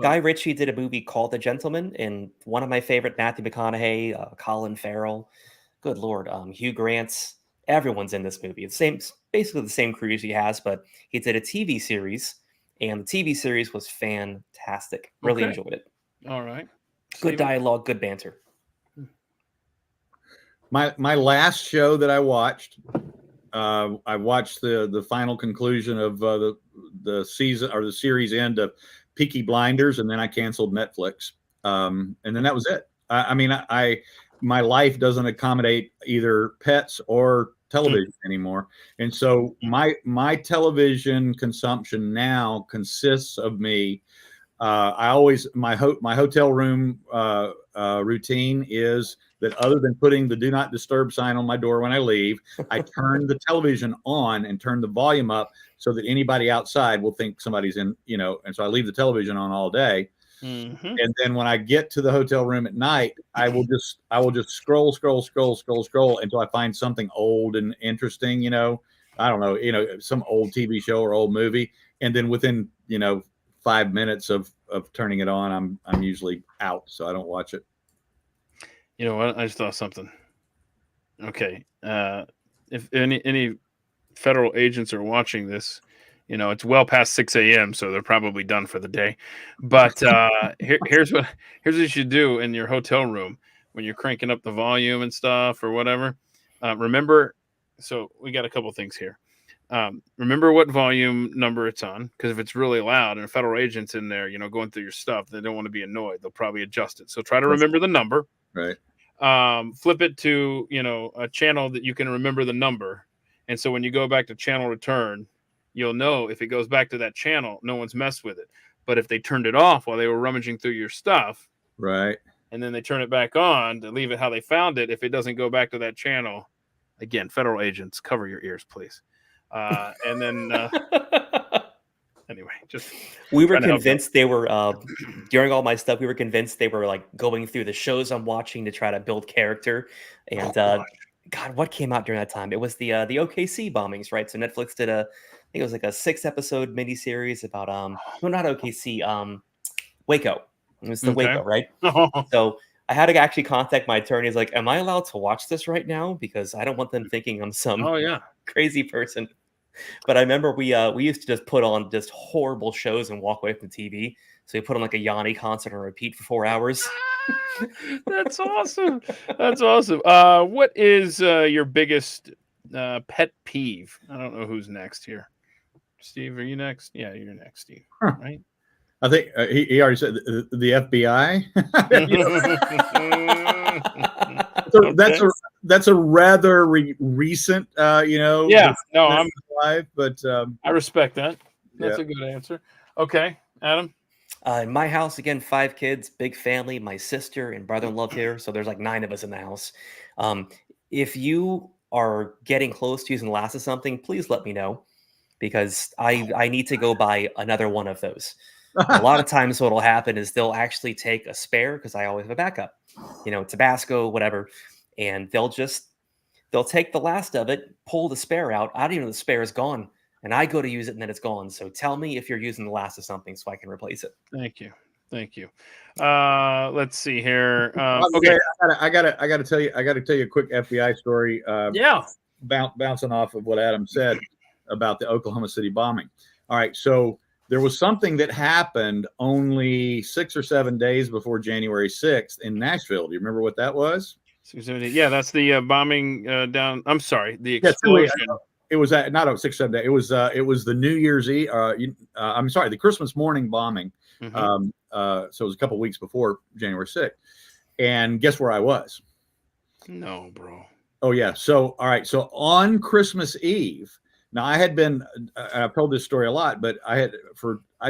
Guy Ritchie did a movie called The Gentleman, and one of my favorite, Matthew McConaughey, Colin Farrell, good Lord, Hugh Grant's everyone's in this movie. It's basically the same crew he has, but he did a TV series, and the TV series was fantastic. Really enjoyed it. All right. Good dialogue, good banter. My last show that I watched the final conclusion of the season or the series end of Peaky Blinders, and then I canceled Netflix. And then that was it. My life doesn't accommodate either pets or television anymore, and so my television consumption now consists of me. My hotel room routine is that other than putting the do not disturb sign on my door when I leave, I turn the television on and turn the volume up so that anybody outside will think somebody's in, and so I leave the television on all day. Mm-hmm. And then when I get to the hotel room at night, I will just scroll until I find something old and interesting, I don't know, some old TV show or old movie. And then within, 5 minutes of turning it on, I'm usually out, so I don't watch it. You know what? I just thought something. Okay. If any federal agents are watching this, it's well past 6 a.m., so they're probably done for the day. But here's what you should do in your hotel room when you're cranking up the volume and stuff or whatever. Remember, so we got a couple things here. Remember what volume number it's on, because if it's really loud and a federal agent's in there, going through your stuff, they don't want to be annoyed. They'll probably adjust it. So try to remember the number. Right. Flip it to, a channel that you can remember the number. And so when you go back to channel return, you'll know if it goes back to that channel, no one's messed with it. But if they turned it off while they were rummaging through your stuff, right, and then they turn it back on to leave it how they found it, if it doesn't go back to that channel, again, federal agents, cover your ears, please. And then anyway, we were convinced they were during all my stuff. We were convinced they were like going through the shows I'm watching to try to build character. And God, what came out during that time? It was the OKC bombings, right? So Netflix did I think it was like a 6-episode miniseries about no, not OKC, Waco. It was the Waco, right? So I had to actually contact my attorney. He's like, "Am I allowed to watch this right now? Because I don't want them thinking I'm some crazy person." But I remember we used to just put on just horrible shows and walk away from the TV. So we put on like a Yanni concert on repeat for 4 hours. That's awesome. That's awesome. What is your biggest pet peeve? I don't know who's next here. Steve, are you next? Yeah, you're next, Steve. Right? I think he already said the FBI. So that's a rather recent, Yeah, no, I'm live, but I respect that. That's a good answer. Okay, Adam. In my house, again, 5 kids, big family. My sister and brother-in-law here, so there's like 9 of us in the house. If you are getting close to using the last of something, please let me know, because I need to go buy another one of those. A lot of times what will happen is they'll actually take a spare, because I always have a backup, Tabasco, whatever, and they'll take the last of it, pull the spare out. I don't even know the spare is gone, and I go to use it and then it's gone. So tell me if you're using the last of something so I can replace it. Thank you. Let's see here. Okay, I gotta tell you a quick FBI story. Bouncing off of what Adam said about the Oklahoma City bombing. All right, so there was something that happened only 6 or 7 days before January 6th in Nashville. Do you remember what that was? Yeah, that's the bombing down. I'm sorry, the explosion. It was not a 6 7 day. It was the New Year's Eve. I'm sorry, the Christmas morning bombing. Mm-hmm. So it was a couple weeks before January 6th. And guess where I was? No, bro. Oh yeah. So all right. So on Christmas Eve. Now I had been, I've told this story a lot, but I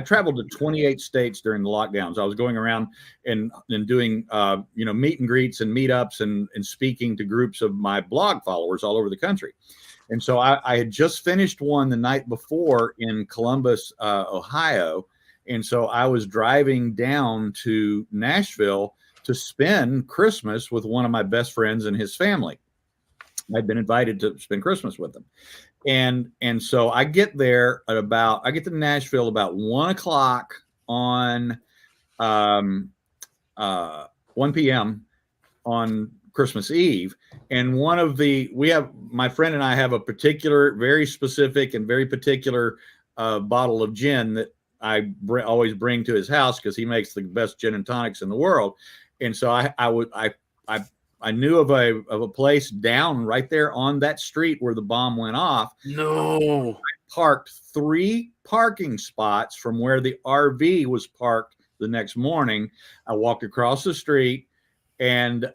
traveled to 28 states during the lockdowns. I was going around and doing, meet and greets and meetups and speaking to groups of my blog followers all over the country. And so I had just finished one the night before in Columbus, Ohio. And so I was driving down to Nashville to spend Christmas with one of my best friends and his family. I'd been invited to spend Christmas with them. And so I get there I get to Nashville about 1:00 on 1 p.m. on Christmas Eve. And my friend and I have a particular, very specific and very particular bottle of gin that I always bring to his house because he makes the best gin and tonics in the world. And so I knew of a place down right there on that street where the bomb went off. No. I parked 3 parking spots from where the RV was parked the next morning. I walked across the street, and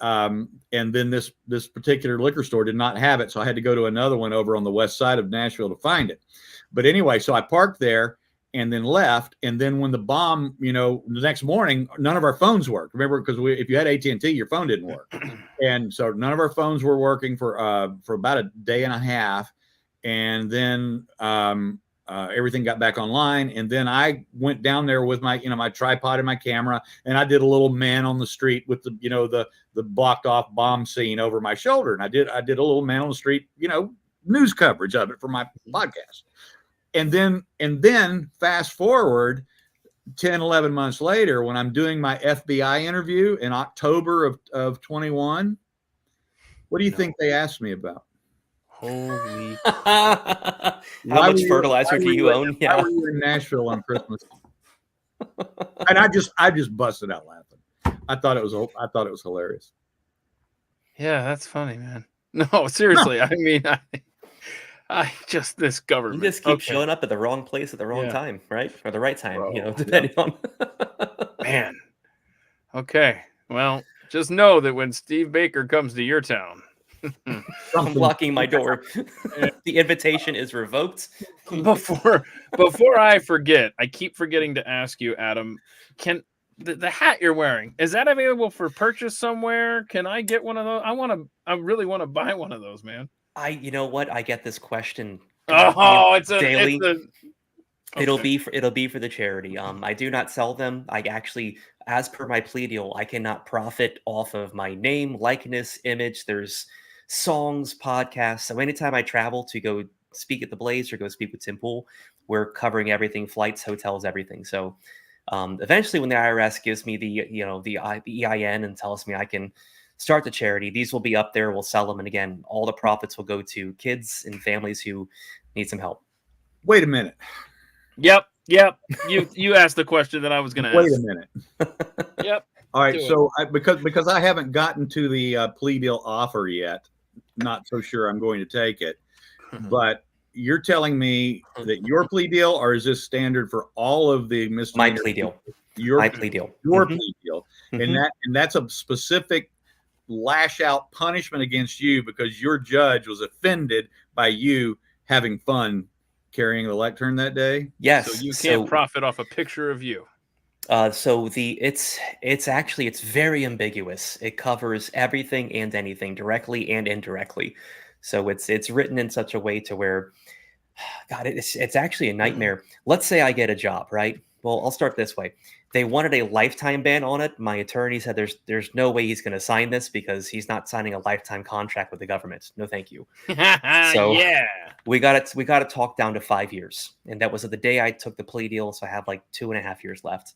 then this particular liquor store did not have it, so I had to go to another one over on the west side of Nashville to find it. But anyway, so I parked there and then left. And then when the bomb, the next morning, none of our phones worked. Remember, because if you had AT&T, your phone didn't work. And so none of our phones were working for about a day and a half. And then everything got back online. And then I went down there with my, my tripod and my camera, and I did a little man on the street with the blocked off bomb scene over my shoulder. And I did a little man on the street, news coverage of it for my podcast. And then fast forward 10, 11 months later, when I'm doing my FBI interview in October of 21, what do you think they asked me about? Holy. How much fertilizer do you own? Yeah. Why were you in Nashville on Christmas? And I just busted out laughing. I thought it was hilarious. Yeah, that's funny, man. No, seriously. No. I mean, I just, this government. You just keep showing up at the wrong place at the wrong time, right? Or the right time, depending on. Man. Okay. Well, just know that when Steve Baker comes to your town, I'm blocking my door. The invitation is revoked. Before I forget, I keep forgetting to ask you, Adam, can the hat you're wearing, is that available for purchase somewhere? Can I get one of those? I really want to buy one of those, man. You know what? I get this question. It's daily. Okay. It'll be for the charity. I do not sell them. I actually, as per my plea deal, I cannot profit off of my name, likeness, image. There's songs, podcasts. So anytime I travel to go speak at the Blaze or go speak with Tim Pool, we're covering everything, flights, hotels, everything. So eventually, when the IRS gives me the EIN and tells me I can start the charity, these will be up there. We'll sell them, and again, all the profits will go to kids and families who need some help. Wait a minute. Yep. You asked the question that I was going to ask. Wait a minute. Yep. All right. So because I haven't gotten to the plea deal offer yet, not so sure I'm going to take it. But you're telling me that your plea deal, or is this standard for all of the misdemeanor? My plea deal. Your plea deal. Your plea deal, and that's a specific lash out punishment against you because your judge was offended by you having fun carrying the lectern that day. Yes. So you can't profit off a picture of you. It's very ambiguous. It covers everything and anything, directly and indirectly. So it's written in such a way to where, God, it's actually a nightmare. Let's say I get a job, right? Well, I'll start this way. They wanted a lifetime ban on it. My attorney said there's no way he's going to sign this because he's not signing a lifetime contract with the government. No, thank you. So yeah, we got it talked down to 5 years, and that was the day I took the plea deal. So I have like 2.5 years left.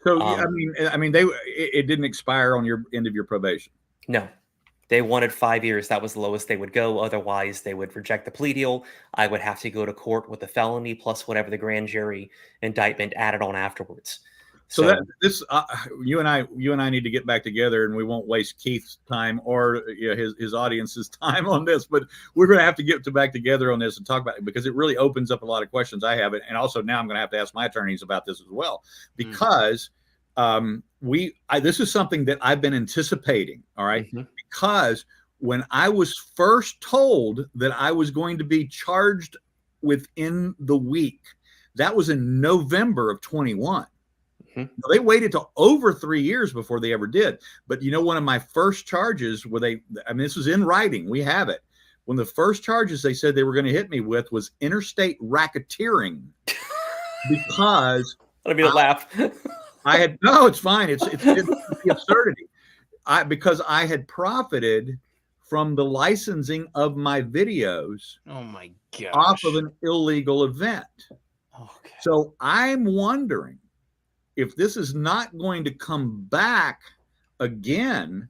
So I mean, it didn't expire on your end of your probation. No, they wanted 5 years. That was the lowest they would go. Otherwise, they would reject the plea deal. I would have to go to court with a felony plus whatever the grand jury indictment added on afterwards. So you and I need to get back together, and we won't waste Keith's time or his audience's time on this. But we're going to have to get back together on this and talk about it because it really opens up a lot of questions I have, and also now I'm going to have to ask my attorneys about this as well because this is something that I've been anticipating. All right, because when I was first told that I was going to be charged within the week, that was in November of 21. They waited till over 3 years before they ever did. But one of my first charges this was in writing. We have it. One of the first charges they said they were going to hit me with was interstate racketeering because I don't mean to laugh. No, it's fine. It's the absurdity. Because I had profited from the licensing of my videos. Oh my gosh. Off of an illegal event. Okay. So I'm wondering if this is not going to come back again,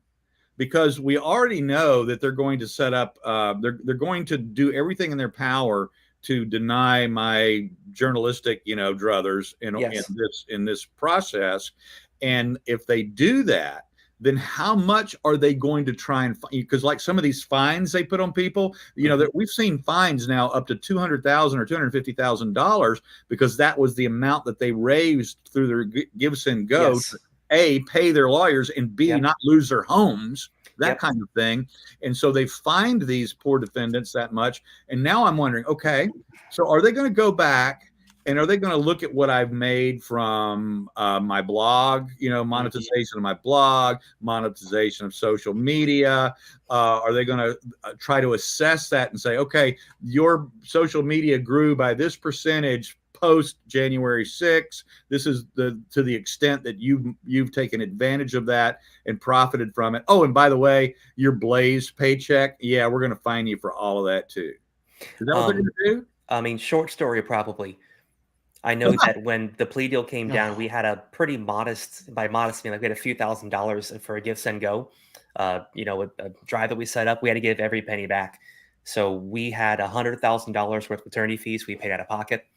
because we already know that they're going to set up, they're going to do everything in their power to deny my journalistic, druthers in this process. And if they do that, then how much are they going to try and find? Because like some of these fines they put on people, that we've seen fines now up to $200,000 or $250,000 because that was the amount that they raised through their Give, Send, Go. Yes. To A, pay their lawyers, and B, Yep. not lose their homes, that Yep. kind of thing. And so they fined these poor defendants that much. And now I'm wondering, okay, so are they going to go back? And are they going to look at what I've made from my blog, monetization of my blog, monetization of social media? Are they going to try to assess that and say, okay, your social media grew by this percentage post January 6th. This is to the extent that you've taken advantage of that and profited from it. Oh, and by the way, your Blaze paycheck, yeah, we're going to fine you for all of that too. Is that what they're going to do? I mean, short story, probably. I know that when the plea deal came down, we had a pretty modest, by modest, we had a few $1,000s for a Give, Send, Go. A drive that we set up, we had to give every penny back. So we had $100,000 worth of attorney fees we paid out of pocket,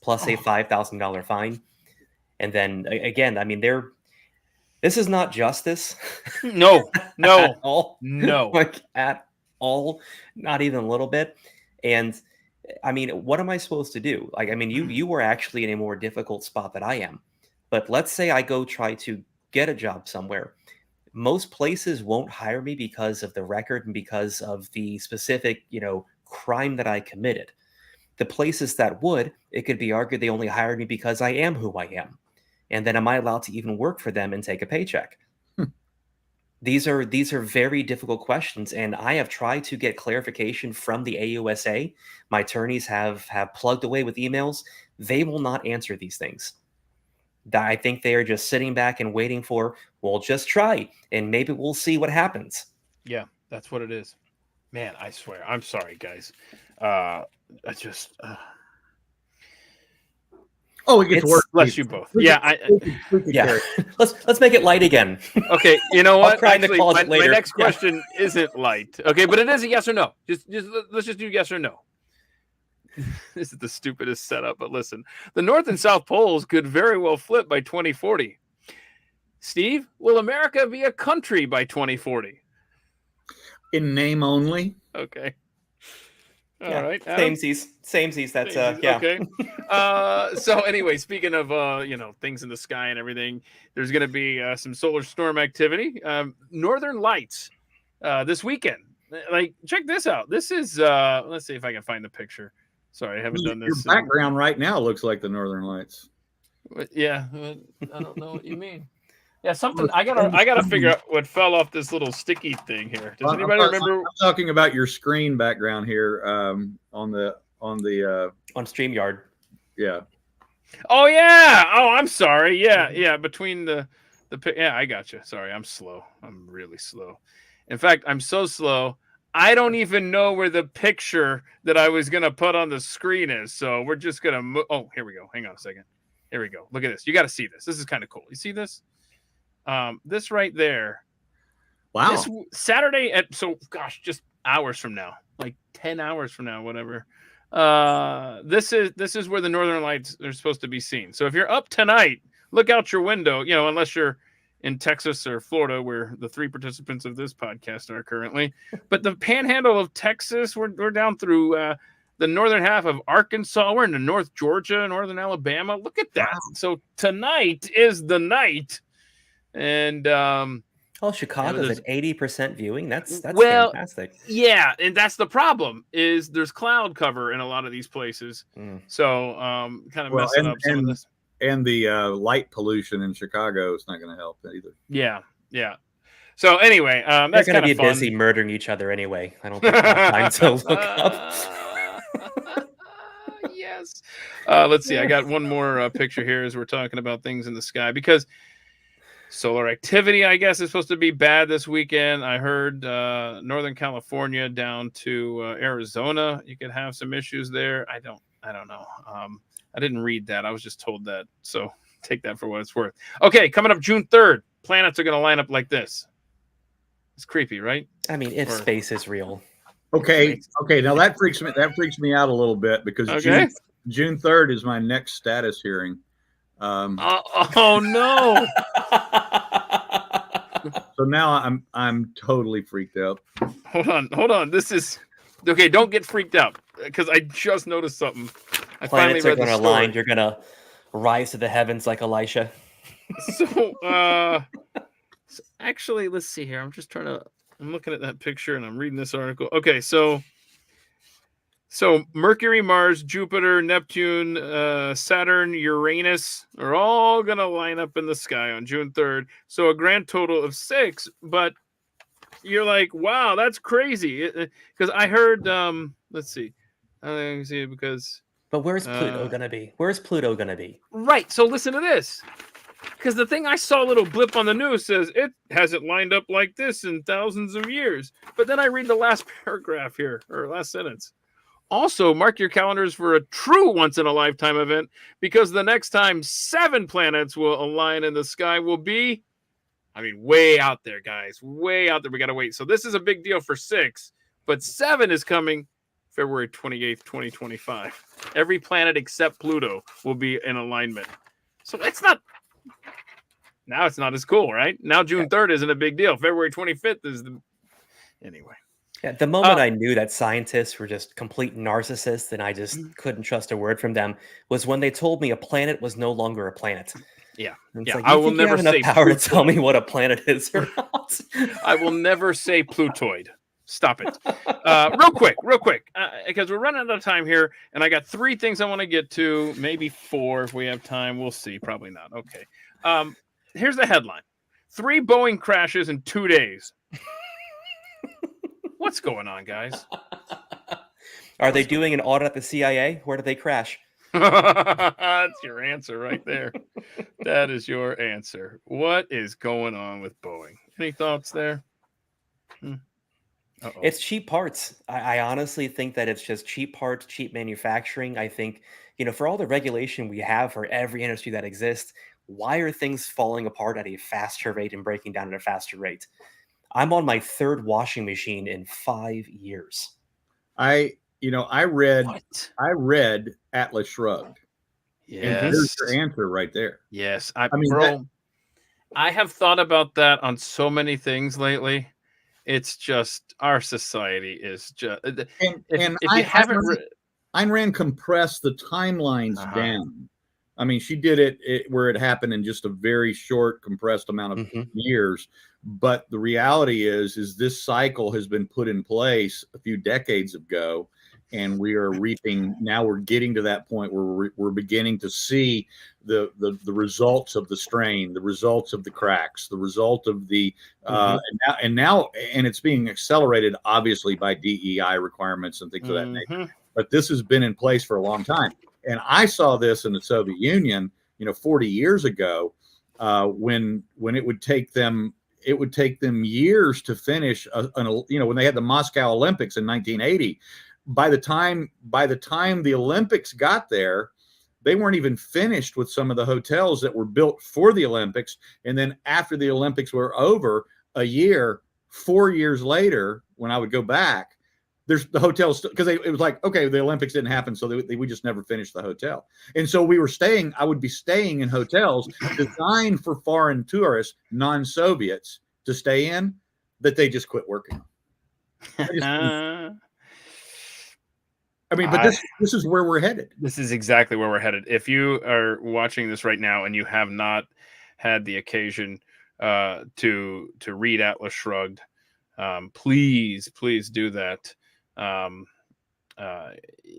plus a $5,000 fine. And then again, I mean, this is not justice. No, At all. No. Like at all, not even a little bit. And I mean, what am I supposed to do? Like, I mean, you were actually in a more difficult spot than I am. But let's say I go try to get a job somewhere. Most places won't hire me because of the record and because of the specific, crime that I committed. The places that would, it could be argued they only hired me because I am who I am. And then am I allowed to even work for them and take a paycheck? These are very difficult questions, and I have tried to get clarification from the AUSA. My attorneys have plugged away with emails. They will not answer these things. I think they are just sitting back and waiting for, well, just try, and maybe we'll see what happens. Yeah, that's what it is. Man, I swear. I'm sorry, guys. Oh, it gets worse. Bless you both. Yeah, yeah. Let's make it light again. Okay, you know what? I'll cry in the closet later. My next question isn't light. Okay, but it is a yes or no. Let's just do yes or no. This is the stupidest setup, but listen. The North and South poles could very well flip by 2040. Steve, will America be a country by 2040? In name only. Okay. All yeah. right. Samesies. That's yeah. Okay. So anyway, speaking of things in the sky and everything, there's going to be some solar storm activity. Northern Lights this weekend. Like, check this out. This is let's see if I can find the picture. Sorry, I haven't done this. Your background right now looks like the Northern Lights. Yeah, I don't know what you mean. Yeah, something I gotta figure out what fell off this little sticky thing here. Does anybody remember? I'm talking about your screen background here on StreamYard. Yeah. Oh yeah. Oh, I'm sorry. Yeah. Between the yeah, I got you. Sorry, I'm slow. I'm really slow. In fact, I'm so slow. I don't even know where the picture that I was gonna put on the screen is. So we're just gonna move. Oh, here we go. Hang on a second. Here we go. Look at this. You got to see this. This is kind of cool. You see this? This right there. Wow. This Saturday just hours from now, like 10 hours from now, whatever. This is where the Northern Lights are supposed to be seen. So if you're up tonight, look out your window, unless you're in Texas or Florida, where the 3 participants of this podcast are currently. But the panhandle of Texas, we're down through the northern half of Arkansas. We're into North Georgia, northern Alabama. Look at that. Wow. So tonight is the night. And Chicago's at 80% viewing. That's fantastic. Yeah, and that's the problem is there's cloud cover in a lot of these places. So kind of messing up some of this. And the light pollution in Chicago is not going to help either. Yeah. So anyway, that's they're going to be fun. busy murdering each other anyway. I don't think they have time to look up. Yes. Let's see. I got one more picture here as we're talking about things in the sky because solar activity, I guess, is supposed to be bad this weekend. I heard Northern California down to Arizona, you could have some issues there. I don't know. I didn't read that. I was just told that. So take that for what it's worth. Okay, coming up June 3rd, planets are going to line up like this. It's creepy, right? I mean, if Or- space is real. Okay. Now that freaks me out a little bit because Okay. June 3rd is my next status hearing. Oh no! So now I'm totally freaked out. Hold on. This is okay. Don't get freaked out because I just noticed something. I finally Planets are read the going to story. align. You're going to rise to the heavens like Elisha. So actually, let's see here. I'm looking at that picture and I'm reading this article. Okay, so Mercury, Mars, Jupiter, Neptune, Saturn, Uranus are all going to line up in the sky on June 3rd. So a grand total of 6, but you're like, wow, that's crazy. Because I heard, let's see. I can see it because... But where's Pluto going to be? Where's Pluto going to be? Right, so listen to this. Because the thing I saw a little blip on the news says it hasn't lined up like this in thousands of years. But then I read the last paragraph here, or last sentence. Also, mark your calendars for a true once-in-a-lifetime event because the next time 7 planets will align in the sky will be, way out there, guys. Way out there. We got to wait. So this is a big deal for 6, but 7 is coming February 28th, 2025. Every planet except Pluto will be in alignment. So it's not as cool, right? Now June 3rd isn't a big deal. February 25th is anyway. Yeah, the moment I knew that scientists were just complete narcissists and I just couldn't trust a word from them was when they told me a planet was no longer a planet. Yeah. It's like, I will never have enough say power Plutoid. to tell me what a planet is or not. I will never say Plutoid. Stop it. Real quick, because we're running out of time here, and I got 3 things I want to get to, maybe 4 if we have time. We'll see. Probably not. Okay. Here's the headline. 3 Boeing crashes in 2 days. What's going on, guys? Are they doing an audit at the CIA? Where did they crash? That's your answer right there. That is your answer. What is going on with Boeing? Any thoughts there? It's cheap parts. I honestly think that it's just cheap parts, cheap manufacturing. I think, for all the regulation we have for every industry that exists, why are things falling apart at a faster rate and breaking down at a faster rate? I'm on my 3rd washing machine in 5 years. I read Atlas Shrugged. Yes. And there's your answer right there. Yes. I have thought about that on so many things lately. It's just our society is just. Ayn Rand compressed the timelines down. I mean, she did it where it happened in just a very short, compressed amount of years. But the reality is this cycle has been put in place a few decades ago, and we are reaping. Now we're getting to that point where we're beginning to see the results of the strain, the results of the cracks, the result of the and it's being accelerated obviously by DEI requirements and things of that nature. But this has been in place for a long time, and I saw this in the Soviet Union, 40 years ago, when it would take them years to finish when they had the Moscow Olympics in 1980. By the time the Olympics got there, they weren't even finished with some of the hotels that were built for the Olympics. And then after the Olympics were over, 4 years later, when I would go back, there's the hotels, because it was like, okay, the Olympics didn't happen, so we just never finished the hotel. And so I would be staying in hotels designed for foreign tourists, non-Soviets, to stay in, that they just quit working. But this is where we're headed. This is exactly where we're headed. If you are watching this right now and you have not had the occasion to read Atlas Shrugged, please do that.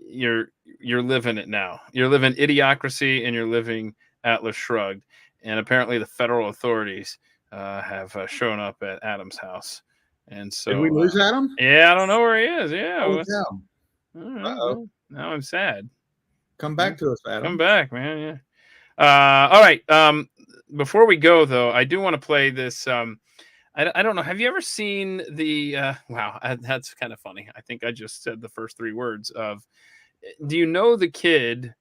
You're living it now. You're living Idiocracy and you're living Atlas Shrugged. And apparently the federal authorities have shown up at Adam's house. And so did we lose Adam? Yeah, I don't know where he is. Yeah. Uh-oh. Now I'm sad. Come back to us, Adam. Come back, man. Yeah. All right. Before we go, though, I do want to play this. I don't know. Have you ever seen the? Wow, that's kind of funny. I think I just said the first 3 words of. Do you know the kid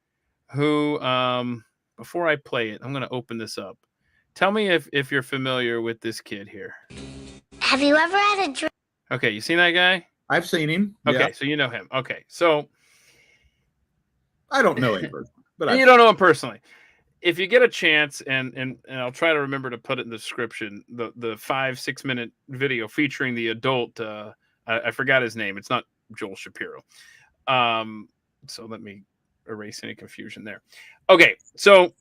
who? Before I play it, I'm going to open this up. Tell me if you're familiar with this kid here. Have you ever had a dream? Okay, you seen that guy? I've seen him. Okay, Yeah. so you know him. Okay, so I don't know him personally, but you don't know him personally. If you get a chance, and I'll try to remember to put it in the description, the 5-6 minute video featuring the adult. I forgot his name. It's not Joel Shapiro. So let me erase any confusion there. Okay, so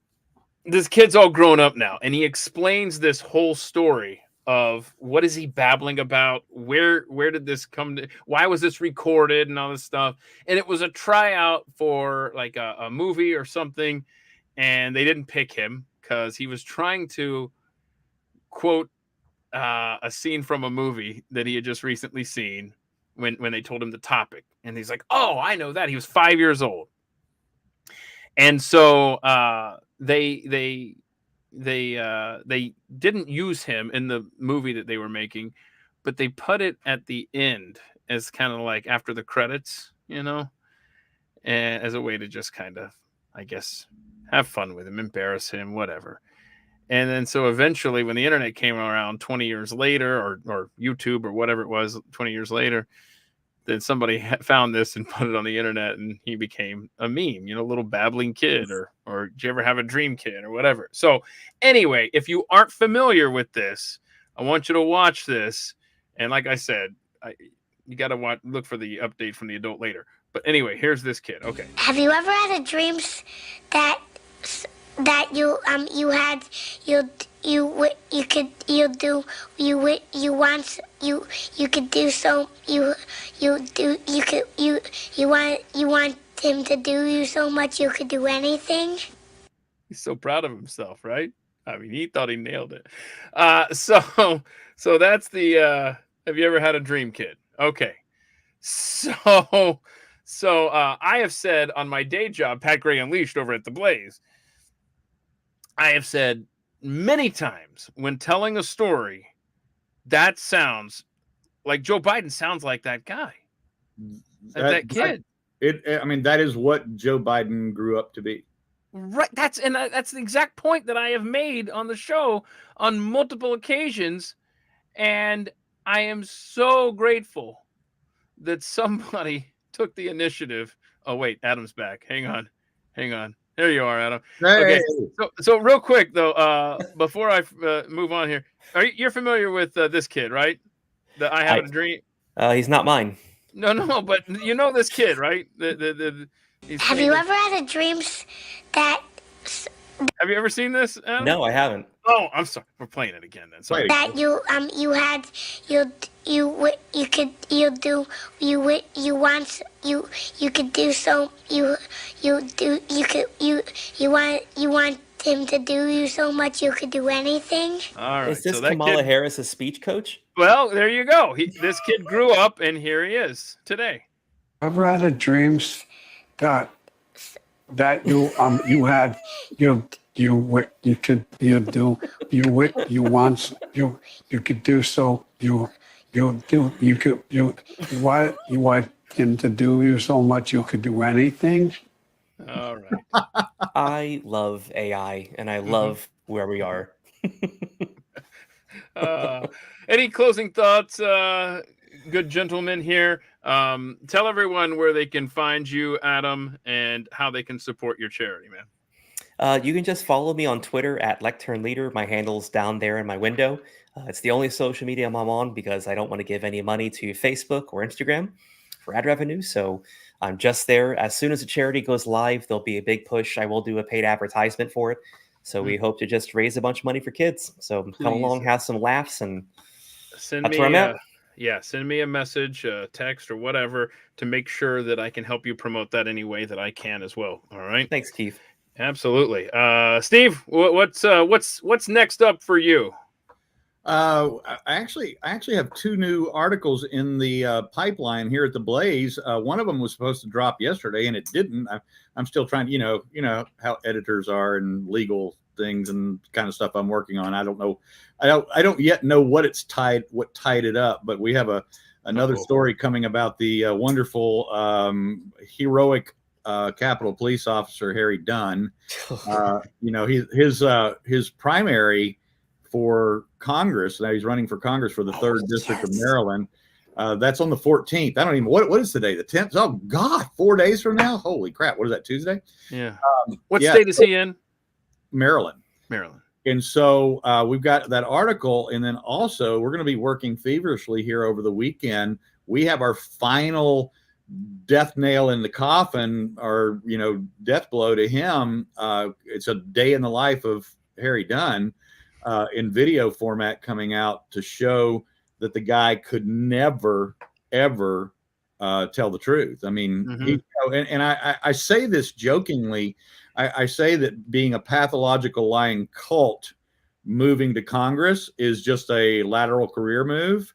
this kid's all grown up now, and he explains this whole story of what is he babbling about, where did this come to, why was this recorded, and all this stuff. And it was a tryout for like a movie or something, and they didn't pick him because he was trying to quote a scene from a movie that he had just recently seen when they told him the topic. And he's like, oh, I know that. He was 5 years old. And so they didn't use him in the movie that they were making, but they put it at the end as kind of like after the credits, and as a way to just kind of, I guess, have fun with him, embarrass him, whatever. And then so eventually when the internet came around 20 years later, or YouTube or whatever it was 20 years later, then somebody found this and put it on the internet, and he became a meme, little babbling kid, or did you ever have a dream kid or whatever. So anyway, if you aren't familiar with this, I want you to watch this. And like I said, you got to look for the update from the adult later. But anyway, here's this kid. Okay. Have you ever had a dream that you want him to do you so much you could do anything? He's so proud of himself, right? I mean, he thought he nailed it. So that's the have you ever had a dream kid? Okay. So I have said on my day job, Pat Gray Unleashed over at The Blaze, I have said many times when telling a story, that sounds like Joe Biden sounds like that guy, that kid. That is what Joe Biden grew up to be. Right. That's the exact point that I have made on the show on multiple occasions. And I am so grateful that somebody took the initiative. Oh, wait, Adam's back. Hang on. There you are, Adam. Hey. Okay. So real quick though, before I move on here, you're familiar with this kid, right? I Have a Dream. He's not mine. No, but you know this kid, right? Have you ever had a dream that? Have you ever seen this, Adam? No, I haven't. Oh, I'm sorry. We're playing it again then. Sorry. That you want him to do you so much you could do anything. All right. Is this Kamala Harris's speech coach? Well, there you go. This kid grew up, and here he is today. Ever had a dreams that you could do so you want him to do you so much you could do anything? All right. I love AI, and I love where we are. Any closing thoughts, good gentlemen here? Tell everyone where they can find you, Adam, and how they can support your charity, man. You can just follow me on Twitter at Lectern Leader. My handle's down there in my window. It's the only social media I'm on because I don't want to give any money to Facebook or Instagram for ad revenue. So I'm just there. As soon as the charity goes live, there'll be a big push. I will do a paid advertisement for it. So we hope to just raise a bunch of money for kids. So come along, have some laughs, and send me a message, text, or whatever to make sure that I can help you promote that any way that I can as well. All right. Thanks, Keith. Absolutely. Steve, what's next up for you? I actually have two new articles in the pipeline here at the Blaze. One of them was supposed to drop yesterday, and it didn't. I'm still trying. You know how editors are and legal things and kind of stuff I'm working on. I don't know. I don't yet know what tied it up. But we have another story coming about the wonderful heroic Capitol Police Officer Harry Dunn. His primary for Congress. Now he's running for Congress for the 3rd District of Maryland. That's on the 14th. I don't even, what is today? The 10th? Oh God, 4 days from now? Holy crap. What is that, Tuesday? Yeah. What state is he in? Maryland. Maryland. And so we've got that article. And then also we're going to be working feverishly here over the weekend. We have our final death nail in the coffin, or, death blow to him. It's a day in the life of Harry Dunn in video format coming out to show that the guy could never, ever tell the truth. I mean, I say this jokingly. I say that being a pathological lying cult moving to Congress is just a lateral career move.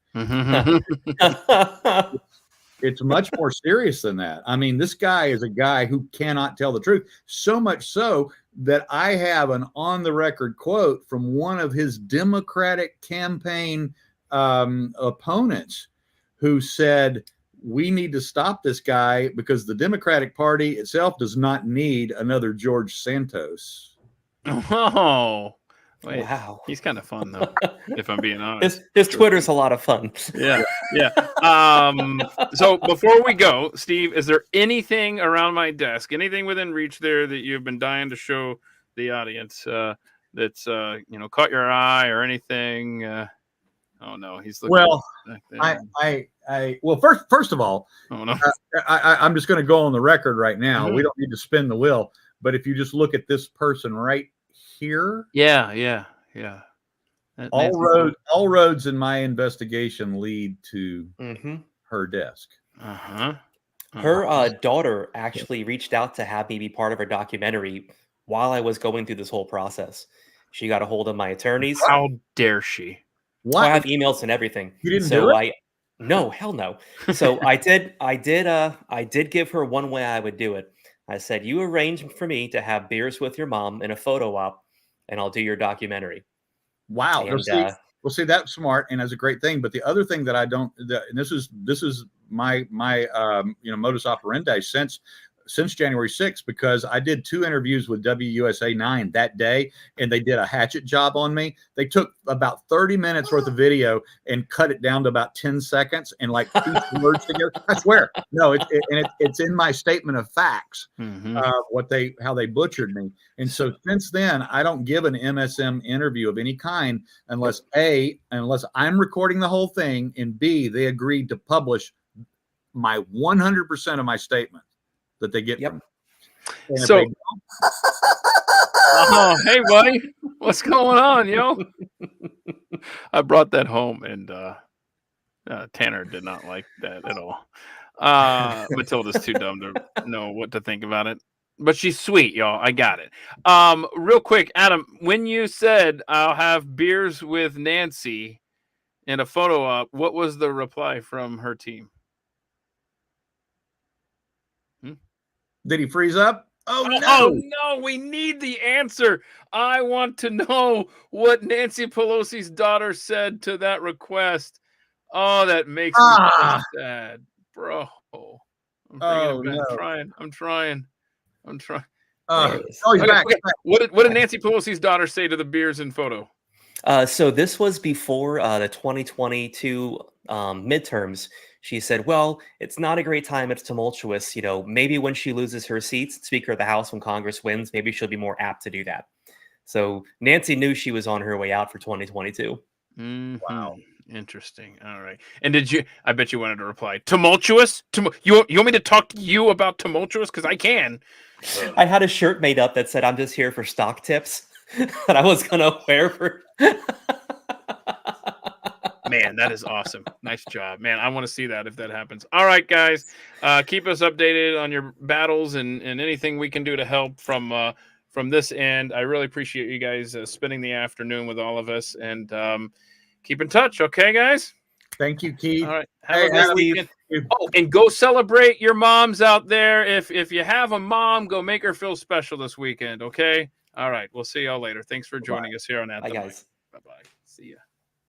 It's much more serious than that. I mean, this guy is a guy who cannot tell the truth. So much so that I have an on-the-record quote from one of his Democratic campaign opponents who said, we need to stop this guy because the Democratic Party itself does not need another George Santos. Oh, wait. Wow. He's kind of fun, though, if I'm being honest. His Twitter's a lot of fun. Yeah. So before we go, Steve, is there anything around my desk, anything within reach there that you've been dying to show the audience that's caught your eye or anything? Oh no, he's looking. Well, back there. well, first of all, oh no, I'm just going to go on the record right now. Mhm. We don't need to spin the wheel, but if you just look at this person right here, yeah. all roads in my investigation lead to her desk. Her daughter actually reached out to have me be part of her documentary while I was going through this whole process. She got a hold of my attorneys. How dare she? What? I have emails and everything. You didn't do it? No, hell no. So I did give her one way I would do it. I said, you arrange for me to have beers with your mom in a photo op, and I'll do your documentary. Wow. And, see, that's smart, and that's a great thing. But the other thing that I don't, and this is my modus operandi since January 6th, because I did 2 interviews with WUSA 9 that day, and they did a hatchet job on me. They took about 30 minutes worth of video and cut it down to about 10 seconds and like pieced words together. I swear. No, it's in my statement of facts, how they butchered me. And so since then, I don't give an MSM interview of any kind unless I'm recording the whole thing, and B, they agreed to publish my 100% of my statement that they get from me. So, hey, buddy, what's going on, yo? I brought that home, and Tanner did not like that at all. Matilda's too dumb to know what to think about it, but she's sweet, y'all. I got it. Real quick, Adam, when you said I'll have beers with Nancy in a photo op, what was the reply from her team? Did he freeze up? Oh no, we need the answer. I want to know what Nancy Pelosi's daughter said to that request. Oh, that makes me so sad, bro. I'm trying. He's back. What did Nancy Pelosi's daughter say to the beers in photo? So this was before the 2022 midterms. She said, well, it's not a great time. It's tumultuous. Maybe when she loses her seats, Speaker of the House, when Congress wins, maybe she'll be more apt to do that. So Nancy knew she was on her way out for 2022. Wow. Interesting. All right. And I bet you wanted to reply, tumultuous? You want me to talk to you about tumultuous? Because I can. I had a shirt made up that said, I'm just here for stock tips that I was going to wear for... Man, that is awesome. Nice job, man. I want to see that if that happens. All right, guys, keep us updated on your battles and anything we can do to help from this end. I really appreciate you guys spending the afternoon with all of us, and keep in touch. Okay, guys? Thank you, Keith. All right. Have a great weekend. Oh, and go celebrate your moms out there. If you have a mom, go make her feel special this weekend, okay? All right. We'll see y'all later. Thanks for joining us here on At the Mic. Bye, guys. Bye-bye. See ya.